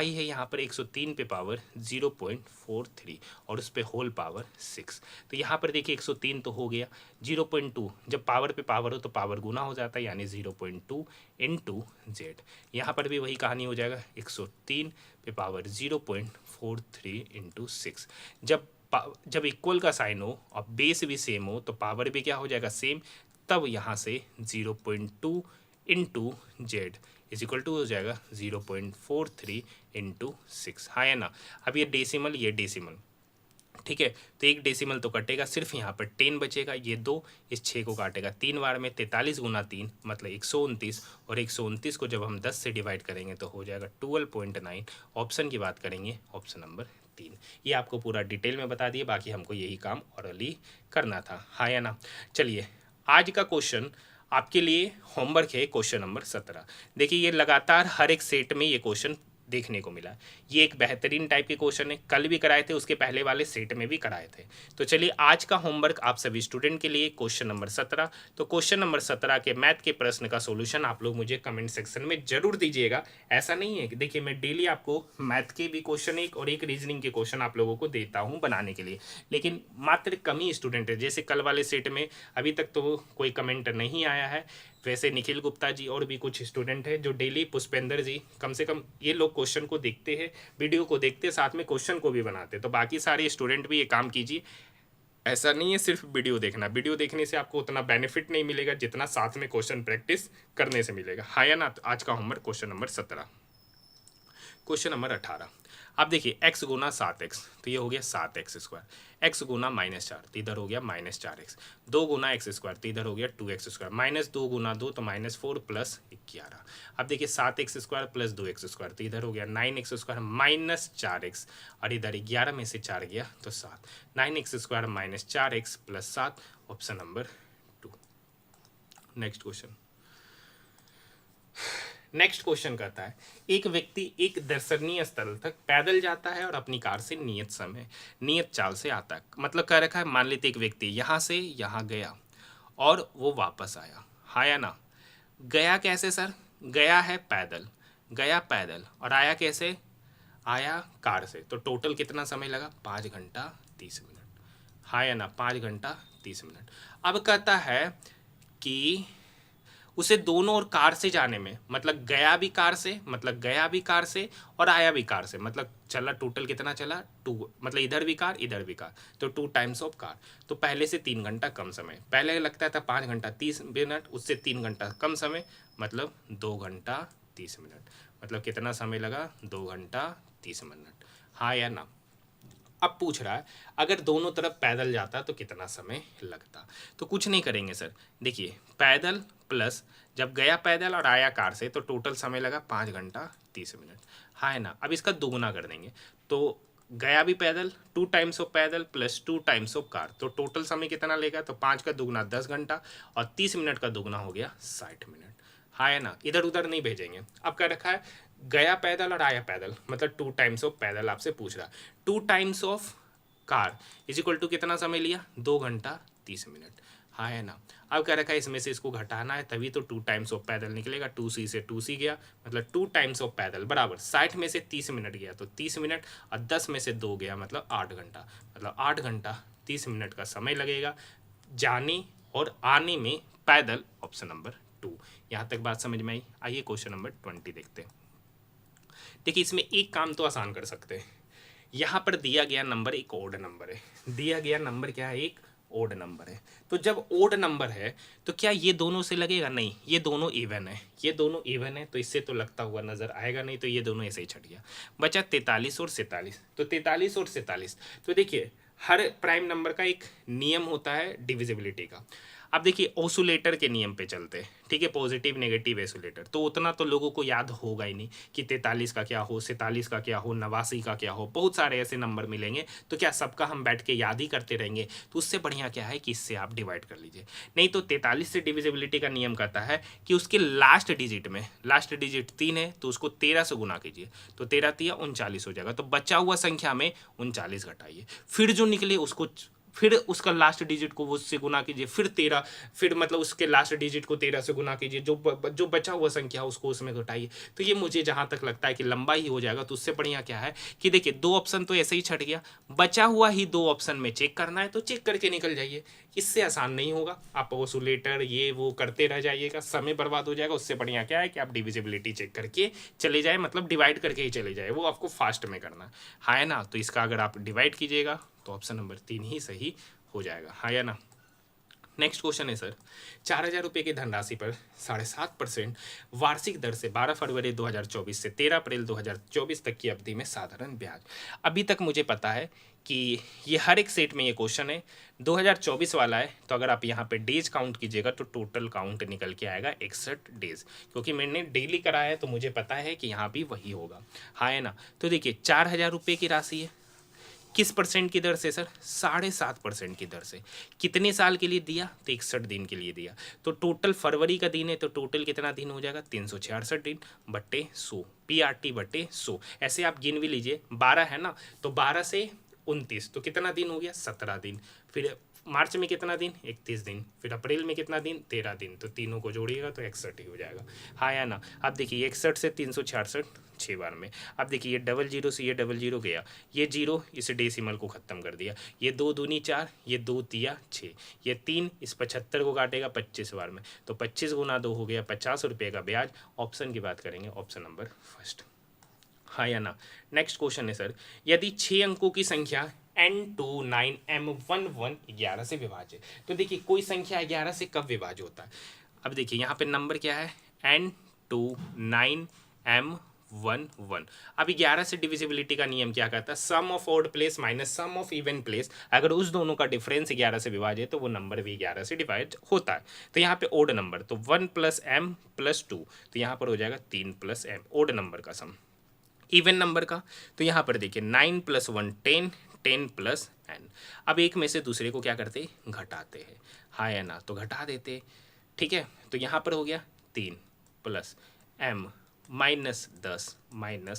Speaker 1: है यहाँ पर 103 पे पावर 0.43 और उस पे होल पावर 6। तो यहाँ पर देखिए 103 तो हो गया, 0.2 जब पावर पे पावर हो तो पावर गुना हो जाता है, यानी 0.2 इंटू जेड। यहाँ पर भी वही कहानी हो जाएगा, 103 पे पावर 0.43 इंटू 6। जब इक्वल का साइन हो और बेस भी सेम हो तो पावर भी क्या हो जाएगा, सेम, तब यहाँ से 0.2 into Z is equal to हो जाएगा 0.43 इंटू 6, हाँ है ना। अब ये डेसिमल, ठीक है, तो एक डेसिमल तो कटेगा, सिर्फ यहाँ पर 10 बचेगा, ये 2 इस 6 को काटेगा 3 बार में, 43 गुना 3 मतलब 129, और 129 को जब हम 10 से डिवाइड करेंगे तो हो जाएगा 12.9। ऑप्शन की बात करेंगे, ऑप्शन नंबर 3। ये आपको पूरा डिटेल में बता दिए, बाकी हमको यही काम ऑरली करना था, हाँ या ना। चलिए आज का क्वेश्चन आपके लिए होमवर्क है, क्वेश्चन नंबर 17। देखिए ये लगातार हर एक सेट में ये क्वेश्चन देखने को मिला। ये एक बेहतरीन टाइप के क्वेश्चन है, कल भी कराए थे, उसके पहले वाले सेट में भी कराए थे। तो चलिए आज का होमवर्क आप सभी स्टूडेंट के लिए क्वेश्चन नंबर 17। तो क्वेश्चन नंबर 17 के मैथ के प्रश्न का सॉल्यूशन आप लोग मुझे कमेंट सेक्शन में जरूर दीजिएगा। ऐसा नहीं है कि देखिए मैं डेली आपको मैथ के भी क्वेश्चन एक और एक रीजनिंग के क्वेश्चन आप लोगों को देता हूँ बनाने के लिए, लेकिन मात्र कम ही स्टूडेंट है। जैसे कल वाले सेट में अभी तक तो कोई कमेंट नहीं आया है, वैसे निखिल गुप्ता जी और भी कुछ स्टूडेंट हैं जो डेली, पुष्पेंद्र जी, कम से कम ये लोग क्वेश्चन को देखते हैं, वीडियो को देखते हैं, साथ में क्वेश्चन को भी बनाते हैं। तो बाकी सारे स्टूडेंट भी ये काम कीजिए। ऐसा नहीं है सिर्फ वीडियो देखना, वीडियो देखने से आपको उतना बेनिफिट नहीं मिलेगा जितना साथ में क्वेश्चन प्रैक्टिस करने से मिलेगा, हाँ या ना। तो आज का homework question number 17। Question number 18। आप देखिए x गुना 7x, तो ये हो गया 7x²। x गुना -4, तो इधर हो गया -4x। 2 गुना x², तो इधर हो गया 2x²। -2 गुना 2, तो -4 + 11। अब देखिए 7x² + 2x², तो इधर हो गया 9x² -4x, और इधर 11 में से 4 गया तो 7। 9x² -4x + 7, option number 2। Next question. Next question कहता है, एक व्यक्ति एक दर्शनीय स्थल तक पैदल जाता है और अपनी कार से नियत समय नियत चाल से आता है। मतलब कह रखा है, मान लेते एक व्यक्ति यहाँ से यहाँ गया और वो वापस आया, हाँ या ना। गया कैसे सर? गया है पैदल, गया पैदल, और आया कैसे? आया कार से। तो टोटल कितना समय लगा? 5 घंटा 30 मिनट, हाँ या ना, 5 घंटा 30 मिनट। अब कहता है कि उसे दोनों और कार से जाने में, मतलब गया भी कार से, मतलब गया भी कार से और आया भी कार से, मतलब चला टोटल कितना चला? 2, मतलब इधर भी कार इधर भी कार, तो 2 टाइम्स ऑफ कार। तो पहले से 3 घंटा कम समय, पहले लगता था 5 घंटा 30 मिनट, उससे 3 घंटा कम समय, मतलब 2 घंटा 30 मिनट। मतलब कितना समय लगा? 2 घंटा 30 मिनट, हाँ या ना। अब पूछ रहा है अगर दोनों तरफ पैदल जाता तो कितना समय लगता। तो कुछ नहीं करेंगे सर, देखिए पैदल प्लस जब गया पैदल और आया कार से, तो टोटल समय लगा 5 घंटा 30 मिनट, हाँ है ना। अब इसका दोगुना कर देंगे, तो गया भी पैदल 2 टाइम्स ऑफ पैदल प्लस 2 टाइम्स ऑफ कार, तो टोटल समय कितना लेगा? तो 5 का दुगुना 10 घंटा और 30 मिनट का दुगुना हो गया 60 मिनट, हाँ है ना। इधर उधर नहीं भेजेंगे। अब क्या रखा है? गया पैदल और आया पैदल, मतलब 2 टाइम्स ऑफ पैदल आपसे पूछ रहा है। 2 times of car is equal to कितना समय लिया? 2 घंटा 30 मिनट, हाँ है ना। अब क्या रखा है? इसमें से इसको घटाना है, तभी तो 2 टाइम्स ऑफ पैदल निकलेगा। 2c से 2c गया, मतलब 2 टाइम्स ऑफ पैदल बराबर 60 में से 30 मिनट गया तो 30 मिनट, और 10 में से 2 गया मतलब 8 घंटा, मतलब 8 घंटा 30 मिनट का समय लगेगा जाने और आने में पैदल, ऑप्शन नंबर 2। यहाँ तक बात समझ में आई? आइए क्वेश्चन नंबर 20 देखते हैं। देखिए इसमें एक काम तो आसान कर सकते हैं। यहाँ पर दिया गया नंबर एक ओड नंबर है, दिया गया नंबर क्या है? एक ओड नंबर है। तो जब ओड नंबर है तो क्या ये दोनों से लगेगा? नहीं, ये दोनों इवन है, ये दोनों इवन है, तो इससे तो लगता हुआ नजर आएगा नहीं, तो ये दोनों ऐसे ही छट गया। बचा 43 और 47, तो 43 और 47। तो देखिए हर प्राइम नंबर का एक नियम होता है डिविजिबिलिटी का। अब देखिए ओसुलेटर के नियम पे चलते हैं, ठीक है, पॉजिटिव नेगेटिव एसुलेटर। तो उतना तो लोगों को याद होगा ही नहीं कि 43 का क्या हो, 47 का क्या हो, 89 का क्या हो, बहुत सारे ऐसे नंबर मिलेंगे। तो क्या सबका हम बैठ के याद ही करते रहेंगे? तो उससे बढ़िया क्या है कि इससे आप डिवाइड कर लीजिए। नहीं तो 43 से डिविजिबिलिटी का नियम कहता है कि उसके लास्ट डिजिट में, लास्ट डिजिट 3 है तो उसको 13 से गुना कीजिए, तो 13 3 39 हो जाएगा। तो बचा हुआ संख्या में 39 घटाइए, फिर जो निकले उसको, फिर उसका लास्ट डिजिट को उससे गुना कीजिए, फिर 13, फिर मतलब उसके लास्ट डिजिट को 13 से गुना कीजिए, जो बचा हुआ संख्या उसको उसमें घटाइए। तो ये मुझे जहाँ तक लगता है कि लंबा ही हो जाएगा। तो उससे बढ़िया क्या है कि देखिए 2 ऑप्शन तो ऐसे ही छट गया, बचा हुआ ही 2 ऑप्शन में चेक करना है, तो चेक करके निकल जाइए। इससे आसान नहीं होगा, आप ओसुलेटर ये वो करते रह जाइएगा, समय बर्बाद हो जाएगा। उससे बढ़िया क्या है कि आप डिविजिबिलिटी चेक करके चले जाए, मतलब डिवाइड करके ही चले जाए, वो आपको फास्ट में करना है, हाँ है ना। तो इसका अगर आप डिवाइड कीजिएगा तो ऑप्शन नंबर 3 ही सही हो जाएगा, हाँ या ना। नेक्स्ट क्वेश्चन है सर, 4,000 रुपये की धनराशि पर 7.5% वार्षिक दर से 12 फरवरी 2024 से 13 अप्रैल 2024 तक की अवधि में साधारण ब्याज। अभी तक मुझे पता है कि ये हर एक सेट में ये क्वेश्चन है, 2024 वाला है, तो अगर आप यहाँ पे डेज काउंट कीजिएगा तो टोटल काउंट निकल के आएगा 61 डेज, क्योंकि मैंने डेली कराया है तो मुझे पता है कि यहाँ भी वही होगा, हाँ है ना। तो देखिए 4,000 रुपये की राशि है, किस परसेंट की दर से सर? 7.5% की दर से। कितने साल के लिए दिया? तो 61 दिन के लिए दिया। तो टोटल फरवरी का दिन है तो टोटल कितना दिन हो जाएगा? 366 दिन बट्टे 100, PRT बट्टे 100। ऐसे आप गिन भी लीजिए, 12 है ना, तो 12 से 29 तो कितना दिन हो गया? 17 दिन। फिर मार्च में कितना दिन? 31 दिन। फिर अप्रैल में कितना दिन? 13 दिन। तो तीनों को जोड़िएगा तो 61 ही हो जाएगा, हाँ या ना। अब देखिए 61 से 366 6 बार में। अब देखिए ये 00 से ये 00 गया, ये 0 इस डेसिमल को ख़त्म कर दिया, ये 2 दूनी 4, ये 2 तिया 6, ये 3 इस 75 को काटेगा 25 बार में, तो 25 गुना 2 हो गया 50 रुपये का ब्याज। ऑप्शन की बात करेंगे, ऑप्शन नंबर फर्स्ट, हाँ या ना। नेक्स्ट क्वेश्चन है सर, यदि 6 अंकों की संख्या N29M11 11 से विभाज्य, तो देखिए कोई संख्या 11 से कब विभाज्य होता है? अब देखिए यहाँ पे नंबर क्या है? N29M 1 1। अब 11 से डिविजिबिलिटी का नियम क्या कहता है, sum of odd place minus sum of even place, अगर उस दोनों का डिफरेंस 11 से विभाज्य है तो वो नंबर भी 11 से डिवाइड होता है। तो यहाँ पे ओड नंबर तो 1 + m + 2, तो यहाँ पर हो जाएगा 3 + m, ओड नंबर का सम। इवन नंबर का तो यहाँ पर देखिए 9 + 1 10, 10 + n। अब एक में से दूसरे को क्या करते हैं, घटाते हैं, हाँ या ना, तो घटा देते, ठीक है। तो यहाँ पर हो गया 3 + m -10 -n,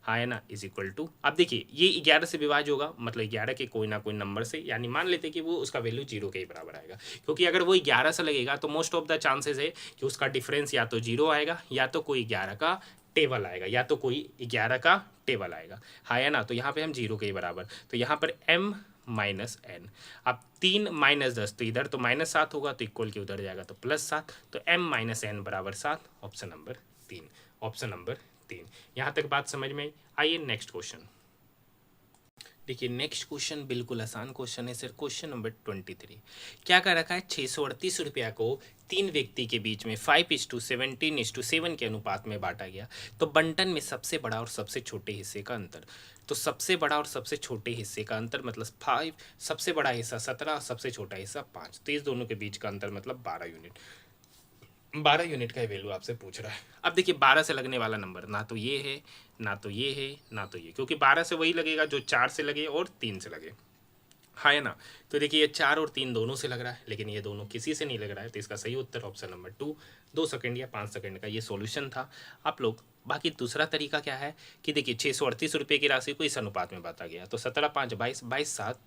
Speaker 1: हाँ है ना, = अब देखिए ये 11 से विभाज्य होगा, मतलब 11 के कोई ना कोई नंबर से, यानी मान लेते हैं कि वो उसका वैल्यू 0 के ही बराबर आएगा, क्योंकि अगर वो 11 से लगेगा तो मोस्ट ऑफ द चांसेस है कि उसका डिफरेंस या तो 0 आएगा या तो कोई 11 का टेबल आएगा, या तो कोई 11 का टेबल आएगा, हाँ है ना। तो यहाँ पे हम 0 के ही बराबर, तो यहाँ पर m -n। अब 3 - 10 तो इधर तो -7 होगा, तो इक्वल के उधर जाएगा तो +7, तो m - n = 7, option number 3, option number 3। यहाँ तक बात समझ में आई। आइए नेक्स्ट क्वेश्चन देखिए। नेक्स्ट क्वेश्चन बिल्कुल आसान क्वेश्चन है सर, क्वेश्चन नंबर 23। क्या कर रखा है, 638 रुपया को 3 व्यक्ति के बीच में 5:17:7 के अनुपात में बांटा गया, तो बंटन में सबसे बड़ा और सबसे छोटे हिस्से का अंतर। तो सबसे बड़ा और सबसे छोटे हिस्से का अंतर मतलब 5, सबसे बड़ा हिस्सा 17, सबसे छोटा हिस्सा 5, तो इस दोनों के बीच का अंतर मतलब 12 यूनिट। 12 यूनिट का वैल्यू आपसे पूछ रहा है। अब देखिए 12 से लगने वाला नंबर ना तो ये है, ना तो ये है, ना तो ये, क्योंकि 12 से वही लगेगा जो 4 से लगे और 3 से लगे, हाँ है ना। तो देखिए ये 4 और 3 दोनों से लग रहा है, लेकिन ये दोनों किसी से नहीं लग रहा है, तो इसका सही उत्तर ऑप्शन नंबर 2, 2 सेकंड या 5 सेकंड का ये सॉल्यूशन था आप लोग। बाकी दूसरा तरीका क्या है कि देखिए 638 रुपये की राशि को इस अनुपात में बांटा गया, तो 17 5 22, 22 7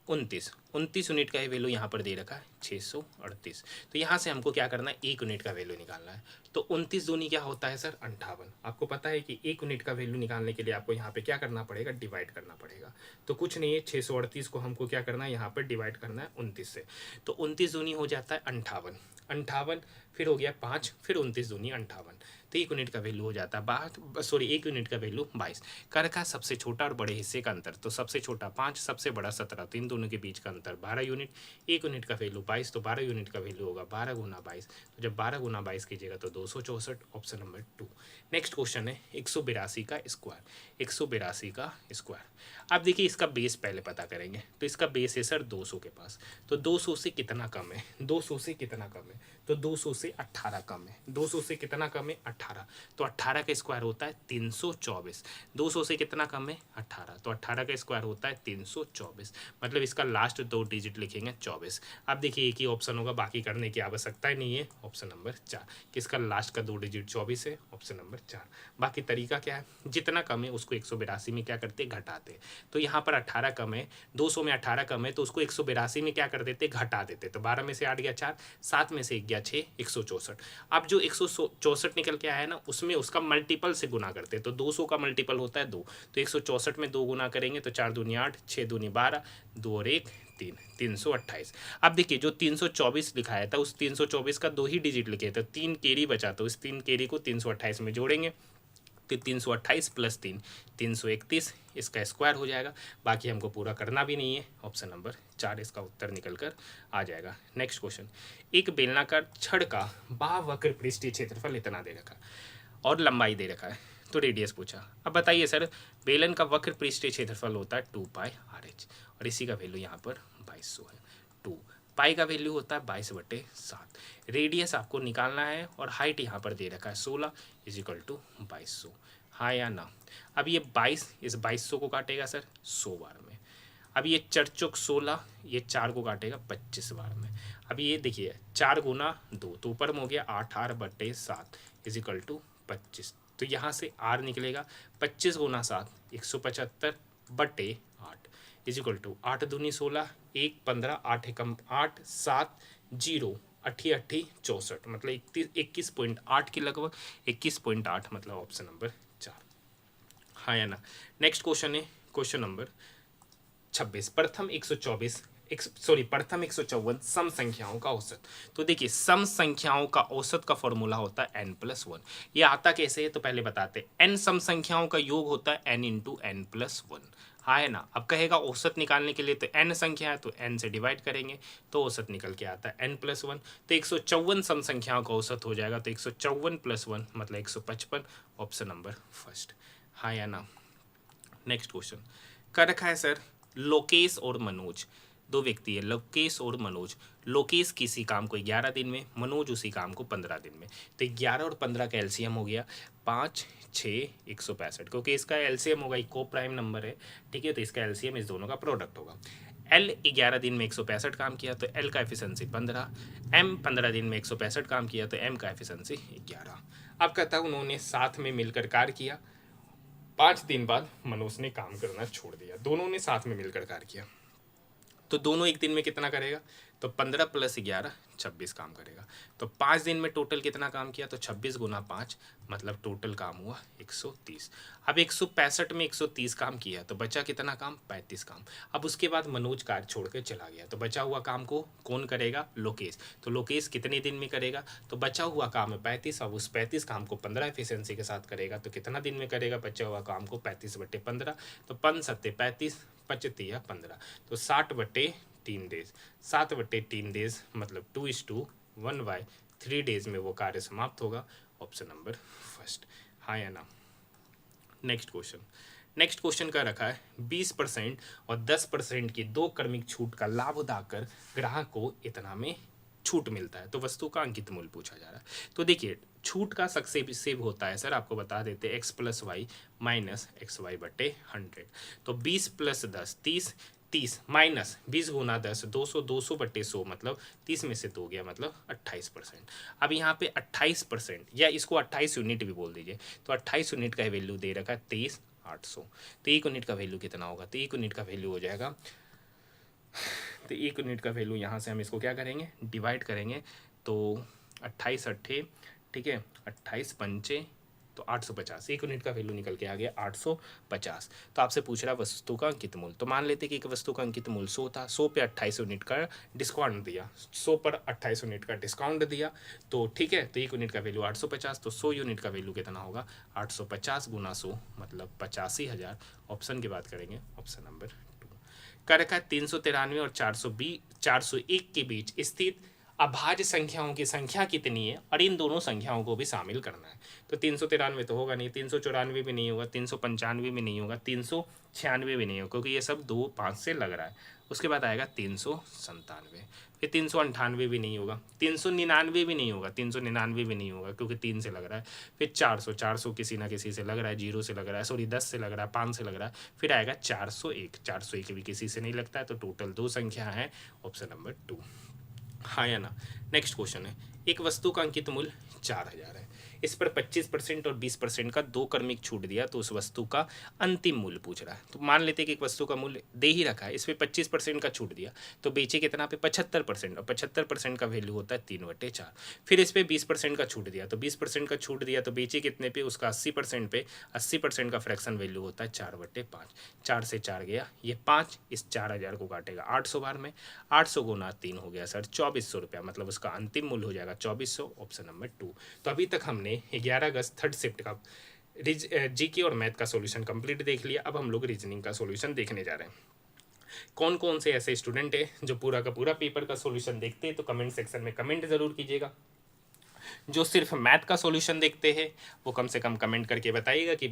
Speaker 1: 29 यूनिट का ये वैल्यू यहाँ पर दे रखा है 638। तो यहाँ से हमको क्या करना है, 1 यूनिट का वैल्यू निकालना है। तो 29 दूनी क्या होता है सर, 58। आपको पता है कि 1 यूनिट का वैल्यू निकालने के लिए आपको यहाँ पे क्या करना पड़ेगा, डिवाइड करना पड़ेगा। तो कुछ नहीं है, 638 को हमको क्या करना है, यहाँ पर डिवाइड करना है 29 से। तो 29 दूनी हो जाता है 58, 58 फिर हो गया 5, फिर 29 दूनी 58, तो 1 यूनिट का वैल्यू हो जाता है 1 यूनिट का वैल्यू 22। कर का सबसे छोटा और बड़े हिस्से का अंतर, तो सबसे छोटा 5, सबसे बड़ा 17, तो इन दोनों के बीच का अंतर 12 यूनिट। 1 यूनिट का वैल्यू 22, तो 12 यूनिट का वैल्यू होगा 12 × 22, तो जब 12 × 22 कीजिएगा तो 264, ऑप्शन नंबर 2। नेक्स्ट क्वेश्चन है 182 का स्क्वायर, 182 का स्क्वायर। अब देखिए इसका बेस पहले पता करेंगे, तो इसका बेस है सर 200 के पास, तो 200 से कितना कम है, 200 से कितना कम है, तो 200 से 18 कम है, 200 से कितना कम है 18, तो 18 का स्क्वायर होता है 324। 200 से कितना कम है 18, तो 18 का स्क्वायर होता है 324, मतलब इसका लास्ट 2 डिजिट लिखेंगे 24। अब देखिए एक ही ऑप्शन होगा, बाकी करने की आवश्यकता ही नहीं है, ऑप्शन नंबर 4, किसका लास्ट का 2 डिजिट 24 है, ऑप्शन नंबर 4। बाकी तरीका क्या है, जितना कम है उसको 182 में क्या करते घटाते, तो यहाँ पर 18 कम है, 200 में 18 कम है, तो उसको 182 में क्या कर देते घटा देते, तो 12 में से 8 गया 4, 7 में से 1 गया 6, 164। अब जो 164 निकल के आया है ना, उसमें उसका मल्टीपल से गुना करते हैं, तो 200 का मल्टीपल होता है 2, तो 164 में 2 गुना करेंगे तो 4 दूनी 8, 6 दूनी 12, 2 और 1 3, 328। अब देखिए जो 324 लिखाया था उस 324 का 2 ही डिजिट लिखे थे, 3 कैरी बचा, तो इस 3 कैरी को 328 में जोड़ेंगे, तो 328 + 3 331, इसका स्क्वायर हो जाएगा। बाकी हमको पूरा करना भी नहीं है, ऑप्शन नंबर 4 इसका उत्तर निकल कर आ जाएगा। नेक्स्ट क्वेश्चन, एक बेलनाकार छड़ का बाह्यवक्र पृष्ठीय क्षेत्रफल इतना दे रखा और लंबाई दे रखा है, तो रेडियस पूछा। अब बताइए सर, बेलन का वक्र पृष्ठीय क्षेत्रफल होता है 2πr/h, और इसी का वैल्यू यहाँ पर 2200 है। 2 पाई का वैल्यू होता है 22/7, रेडियस आपको निकालना है, और हाइट यहाँ पर दे रखा है 16 = 2200, हाँ या ना। अब ये 22 इस 2200 को काटेगा सर 100 बार में, अब ये 4 चौक 16, ये 4 को काटेगा 25 बार में। अब ये देखिए 4 × 2, तो ऊपर में हो गया 8r/7 = 25, तो यहाँ से r निकलेगा 25 × 7 175/8 = 8 दूनी 16, 1 15, 8 एकम 8, 7 0 8 8 64, मतलब 21.8 के लगभग, 21.8, मतलब ऑप्शन नंबर 4, हाँ या ना। नेक्स्ट क्वेश्चन है क्वेश्चन नंबर 26, प्रथम 154 सम संख्याओं का औसत। तो देखिए सम संख्याओं का औसत का फॉर्मूला होता है n+1। ये आता कैसे है तो पहले बताते हैं, n सम संख्याओं का योग होता है n × n+1, हाँ है ना। अब कहेगा औसत निकालने के लिए, तो n संख्या है तो n से डिवाइड करेंगे तो औसत निकल के आता है n+1। तो 154 सम संख्याओं का औसत हो जाएगा, तो 154 + 1 मतलब 155, ऑप्शन नंबर फर्स्ट। हाँ या ना। नेक्स्ट क्वेश्चन कर रखा है सर, लोकेश और मनोज दो व्यक्ति है, लोकेश और मनोज। लोकेश किसी काम को 11 दिन में, मनोज उसी काम को 15 दिन में। तो 11 और 15 का एलसीएम हो गया 5, 6, 165, क्योंकि इसका एलसीएम होगा, इको प्राइम नंबर है, ठीक है, तो इसका एलसीएम इस दोनों का प्रोडक्ट होगा। एल 11 दिन में 165 काम किया तो एल का एफिशिएंसी 15, एम 15 दिन में 165 काम किया तो एम का एफिशिएंसी 11। अब कहता है उन्होंने साथ में मिलकर कार्य किया, 5 दिन बाद मनोज ने काम करना छोड़ दिया। दोनों ने साथ में मिलकर कार्य किया, तो दोनों एक दिन में कितना करेगा, तो 15 + 11 26 काम करेगा। तो 5 दिन में टोटल कितना काम किया, तो 26 × 5 मतलब टोटल काम हुआ 130। अब 165 में 130 काम किया तो बचा कितना काम, 35 काम। अब उसके बाद मनोज कार छोड़ के चला गया, तो बचा हुआ काम को कौन करेगा, लोकेश। तो लोकेश कितने दिन में करेगा, तो बचा हुआ काम है 35। अब उस 35 काम को 15 एफिशिएंसी के साथ करेगा तो कितना दिन में करेगा, बचा हुआ काम को 35/15, तो 5 × 7 = 35, 25 × 15, तो 60/3 डेज। 7/3 डेज मतलब 2:1/3 डेज में वो कार्य समाप्त होगा, ऑप्शन नंबर फर्स्ट। हाँ या ना। नेक्स्ट क्वेश्चन का रखा है 20% और 10% की दो क्रमिक छूट का लाभ उठाकर ग्राहक को इतना में छूट मिलता है, तो वस्तु का अंकित मूल्य पूछा जा रहा है। तो देखिए छूट का सक्सेसिव होता है सर, आपको बता देते x + y - xy/100। तो 20 + 10 30, 30 माइनस 20 × 10 200, 200/100 मतलब 30 में से 2 गया मतलब 28%। अब यहाँ पे 28% या इसको 28 यूनिट भी बोल दीजिए, तो 28 यूनिट का वैल्यू दे रखा है 23,800। तो 1 यूनिट का वैल्यू कितना होगा, तो 1 यूनिट का वैल्यू हो जाएगा, तो 1 यूनिट का वैल्यू यहाँ से हम इसको क्या करेंगे, डिवाइड करेंगे, तो 28 अट्ठे, ठीक है, 28 पंचे तो 850। 1 यूनिट का वैल्यू निकल के आ गया 850। तो आपसे पूछ रहा है वस्तु का अंकित मूल्य, तो मान लेते कि एक वस्तु का अंकित मूल्य 100 था, 100 पे 28 यूनिट का डिस्काउंट दिया, 100 पर 28 यूनिट का डिस्काउंट दिया, तो ठीक है, तो 1 यूनिट का वैल्यू 850, तो 100 यूनिट का वैल्यू कितना होगा, 850 × 100 मतलब 85,000। ऑप्शन की बात करेंगे, ऑप्शन नंबर 2। कर रखा है 393 और 401 के बीच स्थित अभाज्य संख्याओं की संख्या कितनी है और इन दोनों संख्याओं को भी शामिल करना है। तो 393 तो होगा नहीं, 394 भी नहीं होगा, 395 भी नहीं होगा, 396 भी नहीं होगा, क्योंकि ये सब 2 5 से लग रहा है। उसके बाद आएगा 397, फिर 398 भी नहीं होगा, 399 भी नहीं होगा, 399 भी नहीं होगा क्योंकि 3 से लग रहा है, फिर 400 किसी ना किसी से लग रहा है, 0 से लग रहा है, सॉरी 10 से लग रहा है, 5 से लग रहा है, फिर आएगा 401 भी किसी से नहीं लगता है, तो टोटल 2 संख्या है, ऑप्शन नंबर 2। हाँ या ना। नेक्स्ट क्वेश्चन है, एक वस्तु का अंकित मूल्य 4000 है, इस पर 25% और 20% का दो क्रमिक छूट दिया, तो उस वस्तु का अंतिम मूल्य पूछ रहा है। तो मान लेते हैं कि एक वस्तु का मूल्य दे ही रखा है, इस पर 25% का छूट दिया, तो बेचे कितना पे 75%, और 75% का वैल्यू होता है 3/4। फिर इस पर 20% का छूट दिया, तो 20% का छूट दिया तो बेचे कितने पे, उसका 80% पे, 80% का फ्रैक्शन वैल्यू होता है 4/5। 4 से 4 गया, ये 5 इस 4000 को काटेगा 800 बार में, 800 × 3 हो गया सर 2400 रुपया, मतलब उसका अंतिम मूल्य हो जाएगा 2400, ऑप्शन नंबर 2। तो अभी तक हमने 11 अगस्त थर्ड शिफ्ट का जीके और मैथ का सॉल्यूशन कंप्लीट देख लिया। अब हम लोग रीजनिंग का सॉल्यूशन देखने जा रहे हैं। कौन कौन से ऐसे स्टूडेंट है जो पूरा का पूरा पेपर का सॉल्यूशन देखते हैं, तो कमेंट सेक्शन में कमेंट जरूर कीजिएगा। जो सिर्फ मैथ का सॉल्यूशन देखते हैं वो कम से कम कमेंट करके बताइएगा कि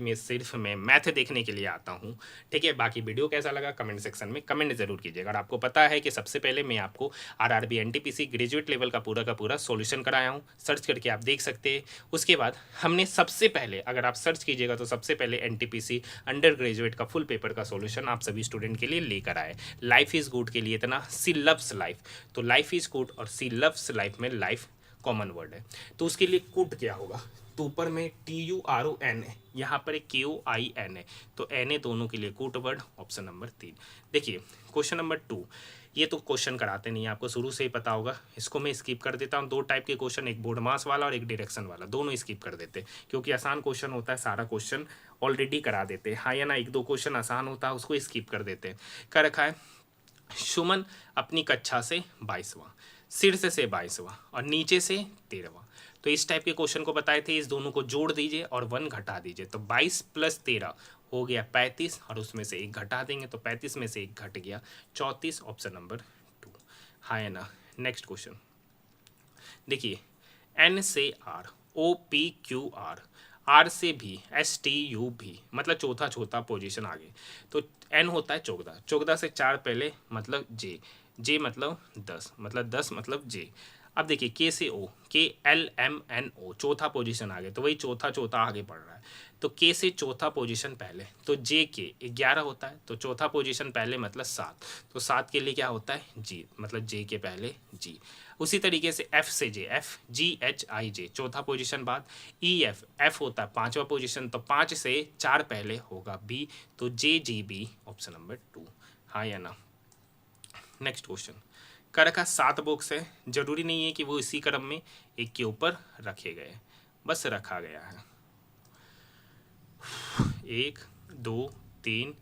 Speaker 1: मैं मैथ देखने के लिए आता हूँ, ठीक है। बाकी वीडियो कैसा लगा कमेंट सेक्शन में कमेंट जरूर कीजिएगा। और आपको पता है कि सबसे पहले मैं आपको आरआरबी एनटीपीसी ग्रेजुएट लेवल का पूरा सॉल्यूशन कराया हूँ, सर्च करके आप देख सकते हैं। उसके बाद हमने सबसे पहले, अगर आप सर्च कीजिएगा तो सबसे पहले एनटीपीसी अंडर ग्रेजुएट का फुल पेपर का सॉल्यूशन आप सभी स्टूडेंट के लिए लेकर आए। लाइफ इज गुड के लिए इतना, सी लव्स लाइफ, तो लाइफ इज गुड और सी लव्स लाइफ में लाइफ कॉमन वर्ड है, तो उसके लिए कुट क्या होगा, तो ऊपर में TURON है, यहाँ पर एक KOIN है, तो NA दोनों के लिए कुट वर्ड, ऑप्शन नंबर 3। देखिए क्वेश्चन नंबर 2, ये तो क्वेश्चन कराते नहीं, आपको शुरू से ही पता होगा, इसको मैं स्किप कर देता हूँ। 2 टाइप के क्वेश्चन, एक बोर्ड मास वाला और एक डायरेक्शन वाला, दोनों स्किप कर देते क्योंकि आसान क्वेश्चन होता है, सारा क्वेश्चन ऑलरेडी करा देते हैं। हाँ या ना, 1-2 क्वेश्चन आसान होता है उसको स्किप कर देते हैं। क्या रखा है, सुमन अपनी कक्षा से 22वां, शीर्ष से 22वां और नीचे से 13वां, तो इस टाइप के क्वेश्चन को बताए थे। इस दोनों को जोड़ दीजिए और 1 घटा दीजिए, तो 22 + 13 हो गया 35 और उसमें से एक घटा देंगे तो 35 में से एक घट गया 34, ऑप्शन नंबर 2। हाँ है ना। नेक्स्ट क्वेश्चन देखिए, एन से R, O P Q R, R से भी, एस टी यू भी, मतलब चौथा चौथा पोजीशन आगे। तो एन होता है 14, 14 से 4 पहले मतलब जे, जे मतलब 10, मतलब 10 मतलब जे। अब देखिए के से ओ, के एल एम एन ओ, चौथा पोजीशन आगे, तो वही चौथा चौथा आगे बढ़ रहा है। तो के से चौथा पोजीशन पहले, तो जे के 11 होता है, तो चौथा पोजीशन पहले मतलब 7, तो 7 के लिए क्या होता है जी, मतलब जे के पहले जी। उसी तरीके से एफ से जे, एफ जी एच आई जे, चौथा पोजीशन बाद। ई एफ, एफ होता है 5वां पोजीशन, तो 5 से 4 पहले होगा बी, तो जे जी बी, ऑप्शन नंबर 2। हाँ या ना। नेक्स्ट क्वेश्चन, कर का 7 बॉक्स है, जरूरी नहीं है कि वो इसी क्रम में एक के ऊपर रखे गए, बस रखा गया है। 1 2 3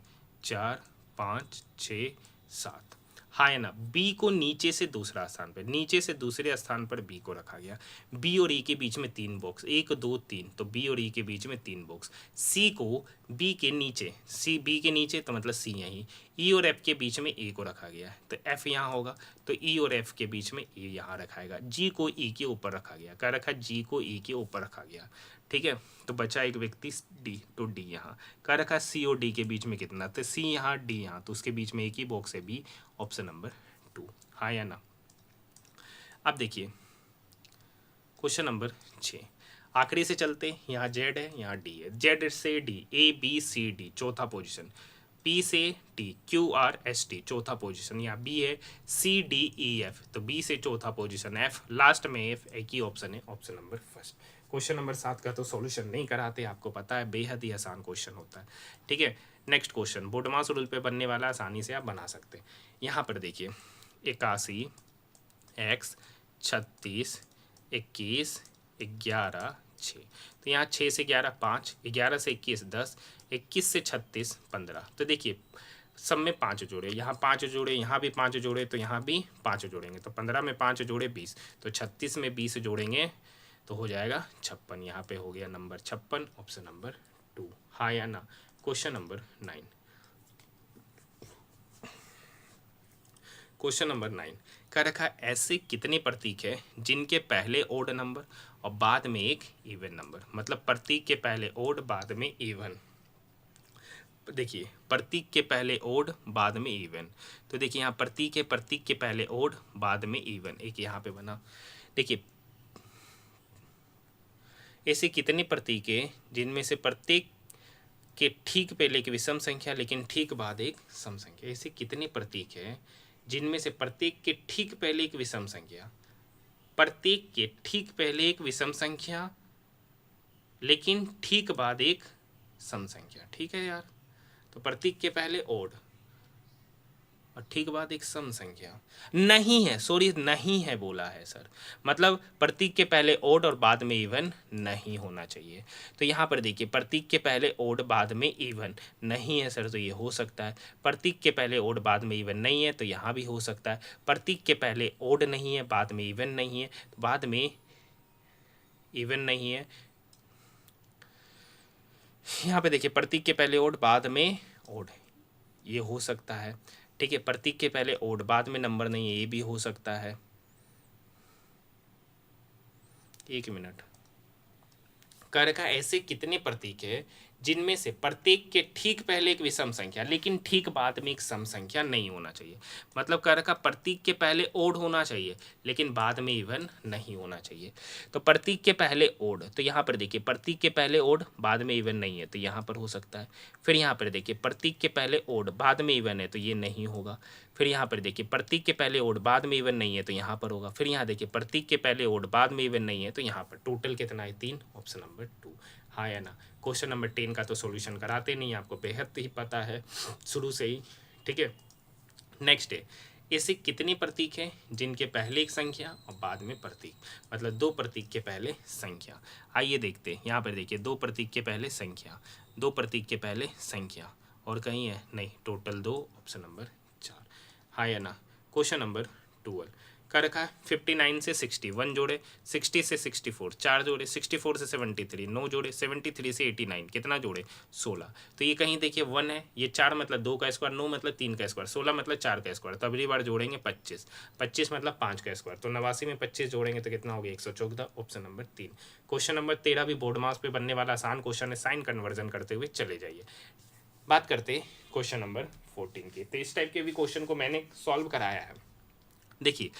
Speaker 1: 4 5 6 7। हाँ है ना। बी को नीचे से दूसरा स्थान पर, नीचे से दूसरे स्थान पर बी को रखा गया। बी और ई के बीच में 3 बॉक्स, 1 2 3, तो बी और ई के बीच में 3 बॉक्स। सी को बी के नीचे, सी बी के नीचे तो मतलब सी यहीं। ई और एफ के बीच में ए को रखा गया है, तो एफ यहाँ होगा, तो ई और एफ के बीच में ए यहाँ रखाएगा। जी को ई के ऊपर रखा गया, क्या रखा, जी को ई के ऊपर रखा गया। ठीक है, तो बचा एक व्यक्ति डी, तो डी यहाँ क्या रखा, सी और डी के बीच में कितना, तो सी यहाँ डी यहाँ, तो उसके बीच में एक ही बॉक्स है बी, ऑप्शन नंबर 2। हाँ या ना। अब देखिए क्वेश्चन नंबर 6, आखिरी से चलते, यहाँ जेड है यहाँ डी है, जेड से D, A B C D चौथा पोजीशन, पी से T, Q R S T चौथा पोजीशन, यहाँ बी है, सी डी ई एफ, तो बी से चौथा पोजीशन, एफ लास्ट में, एफ एक ही ऑप्शन है, option number first. Question number 7 का तो सॉल्यूशन नहीं कराते, आपको पता है, बेहद ही आसान क्वेश्चन होता है। ठीक है, नेक्स्ट क्वेश्चन बोडमास रूल पे बनने वाला, आसानी से आप बना सकते हैं। यहाँ पर देखिए 81 एक्स 36 21 11 6, तो यहाँ 6 से 11 5, 11 से 21 10, 21 से 36 15। तो देखिए सब में 5 जोड़े, यहाँ 5 जोड़े, यहाँ भी 5 जोड़े, तो यहाँ भी 5 जोड़ेंगे, तो 15 में 5 जोड़े 20, तो 36 में 20 जोड़ेंगे तो हो जाएगा 56। यहाँ पे हो गया नंबर 56, ऑप्शन नंबर 2। हाँ या ना। क्वेश्चन नंबर 9, क्वेश्चन नंबर 9 का रखा, ऐसे कितने प्रतीक है जिनके पहले ओड नंबर और बाद में एक इवन नंबर, मतलब प्रतीक के पहले ओड बाद में इवन। देखिए प्रतीक के पहले ओड बाद में इवन, तो देखिए यहाँ प्रतीक है, प्रतीक के पहले ओड बाद में इवन, एक यहाँ पे बना। देखिए ऐसे कितने प्रतीक है जिनमें से प्रत्येक के ठीक पहले एक विषम संख्या लेकिन ठीक बाद एक सम संख्या, ऐसे कितने प्रतीक है जिनमें से प्रत्येक के ठीक पहले एक विषम संख्या, प्रत्येक के ठीक पहले एक विषम संख्या लेकिन ठीक बाद एक सम संख्या। ठीक है यार, तो प्रतीक के पहले ओड और ठीक बाद एक सम संख्या नहीं है, सॉरी नहीं है बोला है सर, मतलब प्रतीक के पहले ओड और बाद में इवन नहीं होना चाहिए। तो यहाँ पर देखिए प्रतीक के पहले ओड बाद में इवन नहीं है सर, तो ये हो सकता है। प्रतीक के पहले ओड बाद में इवन नहीं है, तो यहाँ भी हो सकता है। प्रतीक के पहले ओड नहीं है, बाद में इवन नहीं है, तो बाद में इवन नहीं है। यहाँ पे देखिए प्रतीक के पहले ओड बाद में ओड, ये हो सकता है। ठीक है, प्रतीक के पहले ओड बाद में नंबर नहीं है, ये भी हो सकता है। एक मिनट, कर का ऐसे कितने प्रतीक है जिनमें से प्रत्येक के ठीक पहले एक विषम संख्या लेकिन ठीक बाद में एक सम संख्या नहीं होना चाहिए, मतलब कर का प्रतीक के पहले ओड होना चाहिए लेकिन बाद में इवन नहीं होना चाहिए। तो प्रतीक के पहले ओड, तो यहाँ पर देखिए प्रतीक के पहले ओड बाद में इवन नहीं है, तो यहाँ पर हो सकता है। फिर यहाँ पर देखिए प्रतीक के पहले ओड बाद में इवन है, तो ये नहीं होगा। फिर यहाँ पर देखिए प्रतीक के पहले ओड बाद में इवन नहीं है, तो यहाँ पर होगा। फिर यहाँ देखिए प्रतीक के पहले ओड बाद में इवन नहीं है, तो यहाँ पर टोटल कितना है 3, ऑप्शन नंबर 2। हाँ या ना। क्वेश्चन नंबर 10 का तो सॉल्यूशन कराते नहीं, आपको बेहद ही पता है शुरू से ही। ठीक है, नेक्स्ट है, ऐसे कितने प्रतीक हैं जिनके पहले एक संख्या और बाद में प्रतीक, मतलब 2 प्रतीक के पहले संख्या। आइए देखते हैं, यहाँ पर देखिए 2 प्रतीक के पहले संख्या, 2 प्रतीक के पहले संख्या, और कहीं है नहीं, टोटल 2, ऑप्शन नंबर 4। हाँ या ना। क्वेश्चन नंबर 12 कर रखा है 59 से 60 1 जोड़े, 60 से 64 4 जोड़े, 64 से 73 9 जोड़े, 73 से 89 कितना जोड़े 16। तो ये कहीं देखिए 1 है, ये 4 मतलब 2 का स्क्वायर, 9 मतलब 3 का स्क्वायर, 16 मतलब 4 का स्क्वायर। तो अगली बार जोड़ेंगे 25, 25 मतलब 5 का स्क्वायर। तो 89 में 25 जोड़ेंगे तो कितना हो गया 114, ऑप्शन नंबर 3। क्वेश्चन नंबर 13 भी बोर्ड मार्क्स पे बनने वाला आसान क्वेश्चन है, साइन कन्वर्जन करते हुए चले जाइए। बात करते हैं क्वेश्चन नंबर 14 की। तो इस टाइप के भी क्वेश्चन को मैंने सॉल्व कराया है। देखिए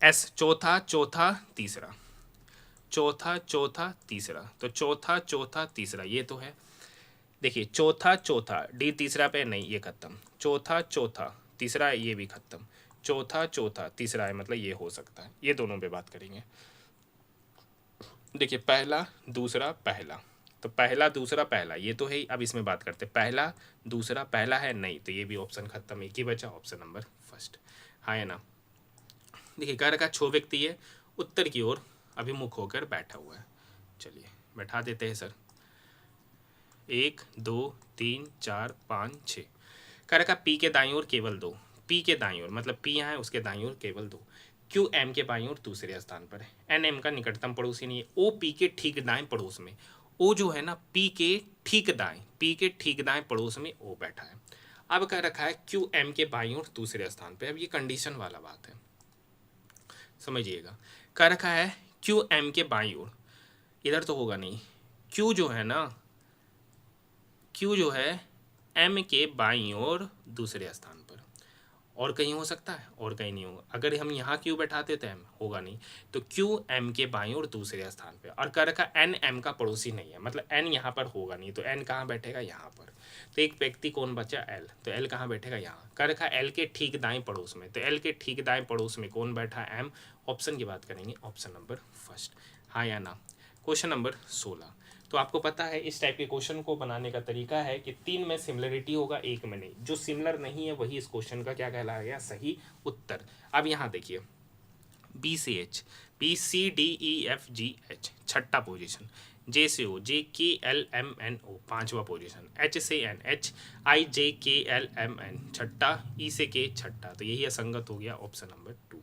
Speaker 1: एस चौथा चौथा तीसरा, चौथा चौथा तीसरा, तो चौथा चौथा तीसरा ये तो है। देखिए चौथा चौथा डी तीसरा पे नहीं, ये खत्म। चौथा चौथा तीसरा है, ये भी खत्म। चौथा चौथा तीसरा है, मतलब ये हो सकता है। ये दोनों पे बात करेंगे। देखिए पहला दूसरा पहला, तो पहला दूसरा पहला ये तो है ही। अब इसमें बात करते हैं पहला दूसरा पहला है नहीं, तो ये भी ऑप्शन खत्म, एक ही बचा ऑप्शन नंबर फर्स्ट। हाँ है ना। देखिए घर का 6 व्यक्ति है, उत्तर की ओर अभिमुख होकर बैठा हुआ है। चलिए बैठा देते हैं सर। 1 2 3 4 5 6। कर का पी के दाईं ओर केवल 2, पी के दाईं ओर मतलब पी यहाँ है, उसके दाईं ओर केवल 2। क्यू एम के बाईं ओर दूसरे स्थान पर है। एन एम का निकटतम पड़ोसी नहीं है। ओ पी के ठीक दाएं पड़ोस में, ओ जो है ना पी के ठीक दाएं, पी के ठीक दाएं पड़ोस में ओ बैठा है। अब कह रखा है क्यू एम के बाईं ओर दूसरे स्थान पर। अब ये कंडीशन वाला बात है, समझिएगा। कह रखा है क्यू एम के बाईं ओर, इधर तो होगा नहीं। क्यू जो है ना, क्यू जो है एम के बाईं ओर दूसरे स्थान पर, और कहीं हो सकता है और कहीं नहीं होगा। अगर हम यहाँ क्यू बैठाते तो एम होगा नहीं, तो क्यू एम के बाईं ओर दूसरे स्थान पर। और कह रखा एन एम का पड़ोसी नहीं है, मतलब एन यहाँ पर होगा नहीं, तो एन कहाँ बैठेगा यहाँ पर। तो एक व्यक्ति कौन बचा एल, तो एल कहाँ बैठेगा यहाँ। कह रखा एल के ठीक दाएं पड़ोस में, तो एल के ठीक दाएं पड़ोस में कौन बैठा एम। ऑप्शन की बात करेंगे, ऑप्शन नंबर फर्स्ट। हाँ या ना। Question number 16। तो आपको पता है इस टाइप के क्वेश्चन को बनाने का तरीका है कि 3 में सिमिलरिटी होगा, 1 में नहीं। जो सिमिलर नहीं है वही इस क्वेश्चन का क्या कहलाएगा, सही उत्तर। अब यहाँ देखिए बी से H, B C D E F G H छठा पोजीशन, जे से O, J K L M N O पांचवा पोजीशन, एच से N, H I J K L M N छठा, ई से के छठा। तो यही असंगत हो गया, option number 2।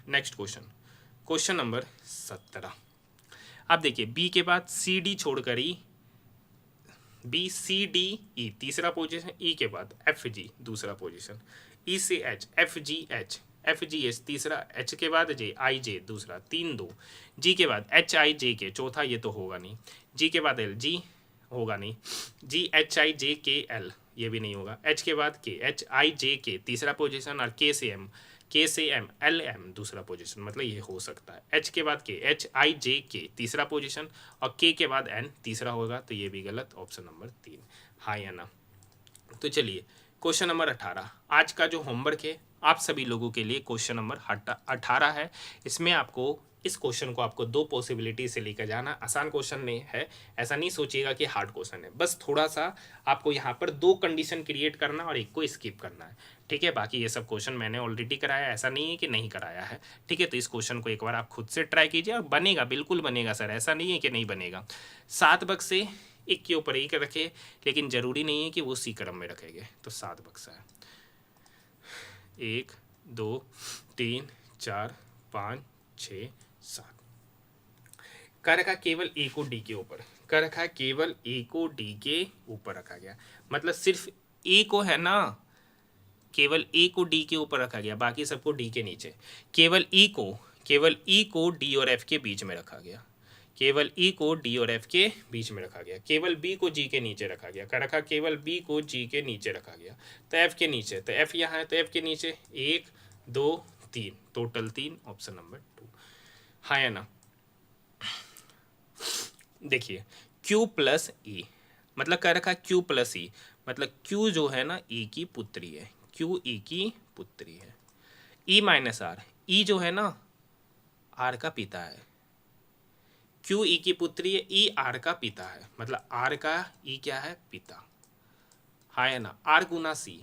Speaker 1: Next question, question number 17। अब देखिए बी के बाद सी डी छोड़कर ई, बी सी डी ई तीसरा पोजीशन, ई के बाद एफ जी दूसरा पोजीशन, ई से H, F G H, F G H तीसरा, एच के बाद जे आई जे दूसरा, 3 2, जी के बाद एच आई जे के चौथा, ये तो होगा नहीं। जी के बाद एल, जी होगा नहीं। जी H I J K L, ये भी नहीं होगा। एच के बाद के, एच आई जे के तीसरा पोजीशन, और के से एम, के से एम, एल एम दूसरा पोजीशन, मतलब ये हो सकता है। एच के बाद के, एच आई जे के तीसरा पोजीशन, और के के बाद एन तीसरा होगा, तो ये भी गलत, ऑप्शन नंबर 3। हाँ या ना। तो चलिए क्वेश्चन नंबर 18, आज का जो होमवर्क है आप सभी लोगों के लिए क्वेश्चन नंबर 18 है। इसमें आपको इस क्वेश्चन को आपको 2 पॉसिबिलिटी से लेकर जाना। आसान क्वेश्चन नहीं है, ऐसा नहीं सोचिएगा कि हार्ड क्वेश्चन है। बस थोड़ा सा आपको यहाँ पर 2 कंडीशन क्रिएट करना और एक को स्किप करना है, ठीक है। बाकी ये सब क्वेश्चन मैंने ऑलरेडी कराया, ऐसा नहीं है कि नहीं कराया है, ठीक है। तो इस क्वेश्चन को एक बार आप खुद से ट्राई कीजिए, और बनेगा, बिल्कुल बनेगा सर, ऐसा नहीं है कि नहीं बनेगा। 7 बक्से एक के ऊपर एक रखे, लेकिन जरूरी नहीं है कि वो सी क्रम में रखेंगे। तो 7 बक्सा है, 1 2 3 4 5 6 7। कर रखा केवल ए को डी के ऊपर, कर रखा केवल ए को डी के ऊपर रखा गया, मतलब सिर्फ ए को है ना, केवल ए को डी के ऊपर रखा गया, बाकी सबको डी के नीचे। केवल ई को डी और एफ के बीच में रखा गया, केवल ई को डी और एफ के बीच में रखा गया। केवल बी को जी के नीचे रखा गया, कर रखा केवल बी को जी के नीचे रखा गया। तो एफ के नीचे, तो एफ यहाँ है, तो एफ के नीचे 1 2 3, टोटल 3, ऑप्शन नंबर 2। हाँ या ना। देखिए Q प्लस ई, मतलब कह रखा Q प्लस ई, मतलब Q जो है ना ई की पुत्री है, Q ई की पुत्री है। ई माइनस आर, ई जो है ना आर का पिता है। Q ई की पुत्री है, ई आर का पिता है, मतलब आर का ई क्या है, पिता। हाँ है ना। आर गुना सी,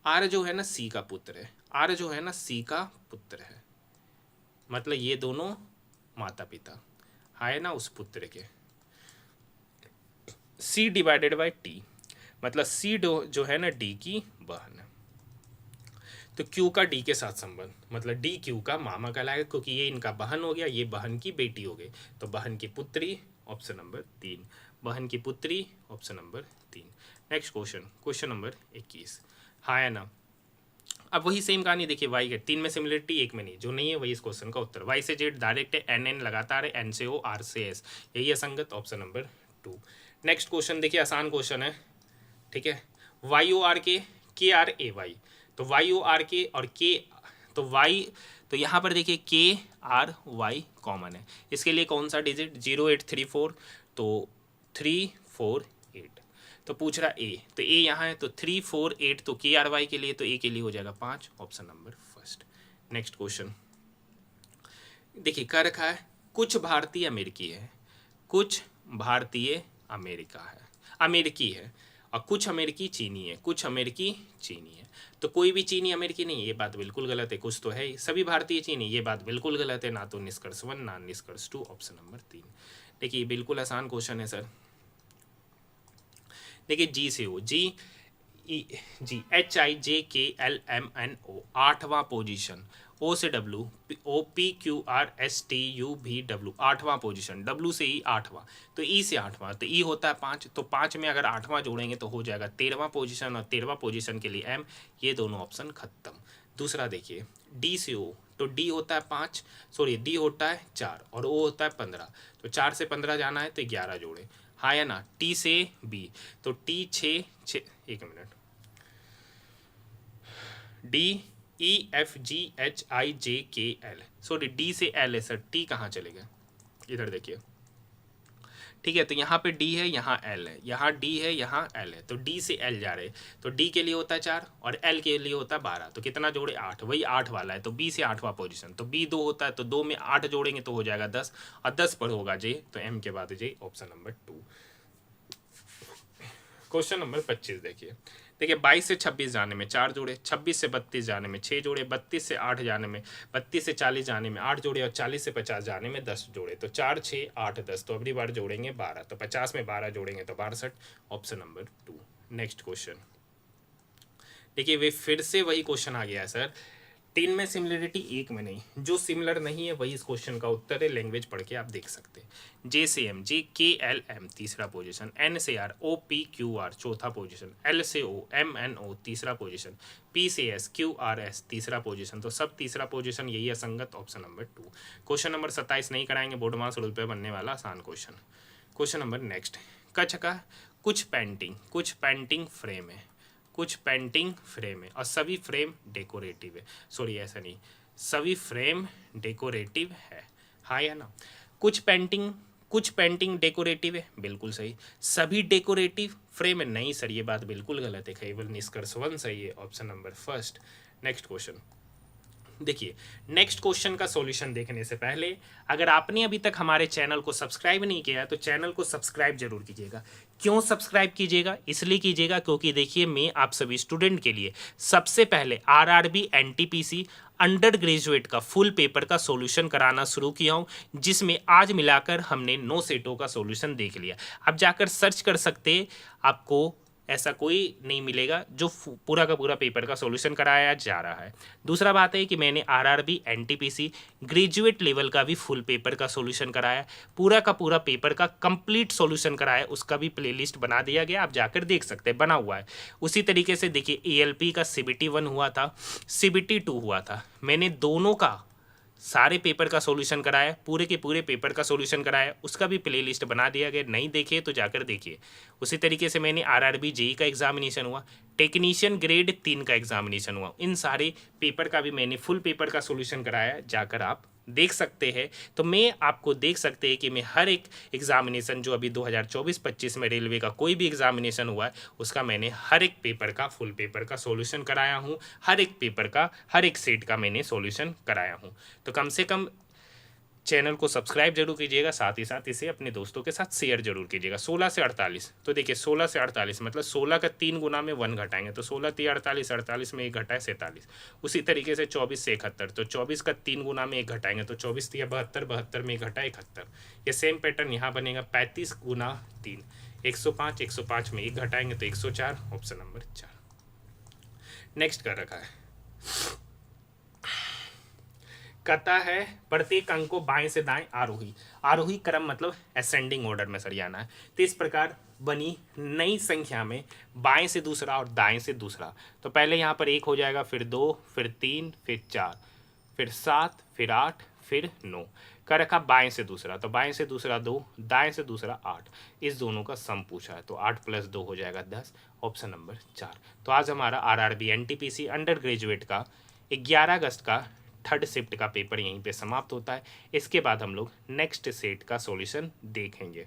Speaker 1: आर जो है ना सी का पुत्र है, आर जो है ना सी का पुत्र है, मतलब ये दोनों माता पिता, हाँ है ना, उस पुत्र के। सी डिवाइडेड बाई टी, मतलब सी जो है ना डी की बहन है। तो क्यू का डी के साथ संबंध, मतलब डी क्यू का मामा कहलाएगा, क्योंकि ये इनका बहन हो गया, ये बहन की बेटी हो गई, तो बहन की पुत्री, ऑप्शन नंबर 3, बहन की पुत्री, option number 3। Next question, question number 21, हाँ या ना। अब वही सेम कहानी देखिए, वाई के 3 में सिमिलरिटी 1 में नहीं, जो नहीं है वही इस क्वेश्चन का उत्तर। वाई से जेड डायरेक्ट है, एन एन लगातार है, एन से ओ, आर से एस, यही है संगत, ऑप्शन नंबर 2। नेक्स्ट क्वेश्चन देखिए, आसान क्वेश्चन है, ठीक है। वाई ओ आर के आर ए वाई, तो वाई ओ आर के और के, तो वाई, तो यहाँ पर देखिए के आर वाई कॉमन है, इसके लिए कौन सा डिजिट, 0834, तो 348, तो पूछ रहा ए, तो ए यहाँ है, तो 348, तो के आर वाई के लिए, तो ए के लिए हो जाएगा 5, option number first. Next question देखिए, क्या रखा है, कुछ भारतीय अमेरिकी है, कुछ भारतीय अमेरिकी है, और कुछ अमेरिकी चीनी है, कुछ अमेरिकी चीनी है, तो कोई भी चीनी अमेरिकी नहीं है, ये बात बिल्कुल गलत है, कुछ तो है, सभी भारतीय चीनी, ये बात बिल्कुल गलत है, ना तो निष्कर्ष 1 ना निष्कर्ष 2, ऑप्शन नंबर 3। देखिए बिल्कुल आसान क्वेश्चन है सर। देखिए जी से ओ, जी HIJKLMNO 8वां पोजीशन, ओ से डब्ल्यू, OPQRSTUVW 8वां पोजीशन, डब्ल्यू से ई 8वां, तो ई से 8वां, तो ई होता है 5, तो 5 में अगर 8वां जोड़ेंगे तो हो जाएगा 13वां पोजीशन, और 13वां पोजीशन के लिए एम, ये दोनों ऑप्शन खत्म। दूसरा देखिए, डी से ओ, तो डी होता है 5, सॉरी डी होता है 4 और ओ होता है 15, तो 4 से 15 जाना है तो 11 जोड़े, हाँ या ना। टी से बी, तो टी 6, एक minute, D EFGHIJKL, sorry D से एल है सर, टी कहाँ चलेगा, इधर देखिए, ठीक है, तो यहाँ पे डी है, यहाँ एल है, यहाँ डी है, यहाँ एल है, तो डी से एल जा रहे हैं, तो डी के लिए होता है 4 और एल के लिए होता है 12, तो कितना जोड़े 8, वही 8 वाला है, तो बी से 8वां पोजीशन, तो बी 2 होता है, तो 2 में 8 जोड़ेंगे तो हो जाएगा 10, और 10 पर होगा जे, तो एम के बाद जे, ऑप्शन नंबर 2। क्वेश्चन नंबर 25 देखिए, 22 से 26 जाने में 4 जोड़े, 26 से 32 जाने में 6 जोड़े, 32 से 8 जाने में, 32 से 40 जाने में 8 जोड़े, और 40 से 50 जाने में 10 जोड़े, तो 4 6 8 10, तो अगली बार जोड़ेंगे 12, तो 50 में 12 जोड़ेंगे तो 62, ऑप्शन नंबर 2। नेक्स्ट क्वेश्चन देखिए, वे फिर से वही क्वेश्चन आ गया है सर, 3 में सिमिलरिटी 1 में नहीं, जो सिमिलर नहीं है वही इस क्वेश्चन का उत्तर है, लैंग्वेज पढ़ के आप देख सकते हैं। जे से एम, JKLM तीसरा पोजीशन, एन से आर, OPQR चौथा पोजीशन, एल से ओ, MNO तीसरा पोजीशन, P से S, QRS तीसरा पोजीशन, तो सब तीसरा पोजीशन, यही है संगत, ऑप्शन नंबर 2। क्वेश्चन नंबर 27 नहीं कराएंगे, बोर्ड मार्क्स रूल पे बनने वाला आसान question. Question number next, Kutch का कुछ पेंटिंग फ्रेम है, कुछ पेंटिंग फ्रेम है और सभी फ्रेम डेकोरेटिव है, सॉरी ऐसा नहीं, सभी फ्रेम डेकोरेटिव है, हाँ या ना। कुछ पेंटिंग डेकोरेटिव है, बिल्कुल सही। सभी डेकोरेटिव फ्रेम है, नहीं सर ये बात बिल्कुल गलत है, केवल निष्कर्ष 1 सही है, option number first. Next question देखिए, नेक्स्ट क्वेश्चन का सॉल्यूशन देखने से पहले अगर आपने अभी तक हमारे चैनल को सब्सक्राइब नहीं किया है तो चैनल को सब्सक्राइब जरूर कीजिएगा। क्यों सब्सक्राइब कीजिएगा, इसलिए कीजिएगा क्योंकि देखिए मैं आप सभी स्टूडेंट के लिए सबसे पहले आरआरबी एनटीपीसी अंडर ग्रेजुएट का फुल पेपर का सॉल्यूशन कराना शुरू किया हूं, जिसमें आज मिलाकर हमने 9 सेटों का सॉल्यूशन देख लिया। अब जाकर सर्च कर सकते हैं, आपको ऐसा कोई नहीं मिलेगा जो पूरा का पूरा पेपर का सॉल्यूशन कराया जा रहा है। दूसरा बात है कि मैंने आरआरबी एनटीपीसी ग्रेजुएट लेवल का भी फुल पेपर का सॉल्यूशन कराया, पूरा का पूरा पेपर का कंप्लीट सॉल्यूशन कराया, उसका भी प्लेलिस्ट बना दिया गया, आप जाकर देख सकते हैं, बना हुआ है। उसी तरीके से देखिए, एएलपी का CBT 1 हुआ था, CBT 2 हुआ था, मैंने दोनों का सारे पेपर का सॉल्यूशन कराया, पूरे के पूरे पेपर का सॉल्यूशन कराया, उसका भी प्लेलिस्ट बना दिया गया, नहीं देखे तो जाकर देखिए। उसी तरीके से मैंने आरआरबी जेई का एग्जामिनेशन हुआ, टेक्नीशियन ग्रेड 3 का एग्जामिनेशन हुआ, इन सारे पेपर का भी मैंने फुल पेपर का सॉल्यूशन कराया, जाकर आप देख सकते हैं। तो मैं आपको देख सकते हैं कि मैं हर एक एग्जामिनेशन जो अभी 2024-25 में रेलवे का कोई भी एग्जामिनेशन हुआ है उसका मैंने हर एक पेपर का फुल पेपर का सॉल्यूशन कराया हूँ, हर एक पेपर का हर एक सेट का मैंने सॉल्यूशन कराया हूँ। तो कम से कम चैनल को सब्सक्राइब जरूर कीजिएगा, साथ ही साथ इसे अपने दोस्तों के साथ शेयर जरूर कीजिएगा। 16 से 48, तो देखिए 16 से 48 मतलब 16 का 3 गुना में 1 घटाएंगे, तो 16 3 48, 48 में 1 घटाए 47। उसी तरीके से 24 से 71, तो 24 का 3 गुना में 1 घटाएंगे, तो 24 3 72, 72 में 1 घटाए 71। ये सेम पैटर्न यहाँ बनेगा, 35 गुना 3 105, 105 में 1 घटाएंगे तो 104, ऑप्शन नंबर 4। नेक्स्ट कर रखा है कहता है प्रत्येक अंक को बाएं से दाएं आरोही, आरोही क्रम मतलब असेंडिंग ऑर्डर में सरियाना है। तो इस प्रकार बनी नई संख्या में बाएं से दूसरा और दाएं से दूसरा, तो पहले यहाँ पर 1 हो जाएगा, फिर 2, फिर 3, फिर 4, फिर 7, फिर 8, फिर 9 का रखा बाएं से दूसरा, तो बाएं से दूसरा 2, दाएं से दूसरा 8, इस दोनों का सम पूछा है, तो 8 + 2 हो जाएगा 10, ऑप्शन नंबर 4। तो आज हमारा आरआरबी एनटीपीसी अंडर ग्रेजुएट का 11 अगस्त का थर्ड शिफ्ट का पेपर यहीं पे समाप्त होता है। इसके बाद हम लोग नेक्स्ट सेट का सॉल्यूशन देखेंगे।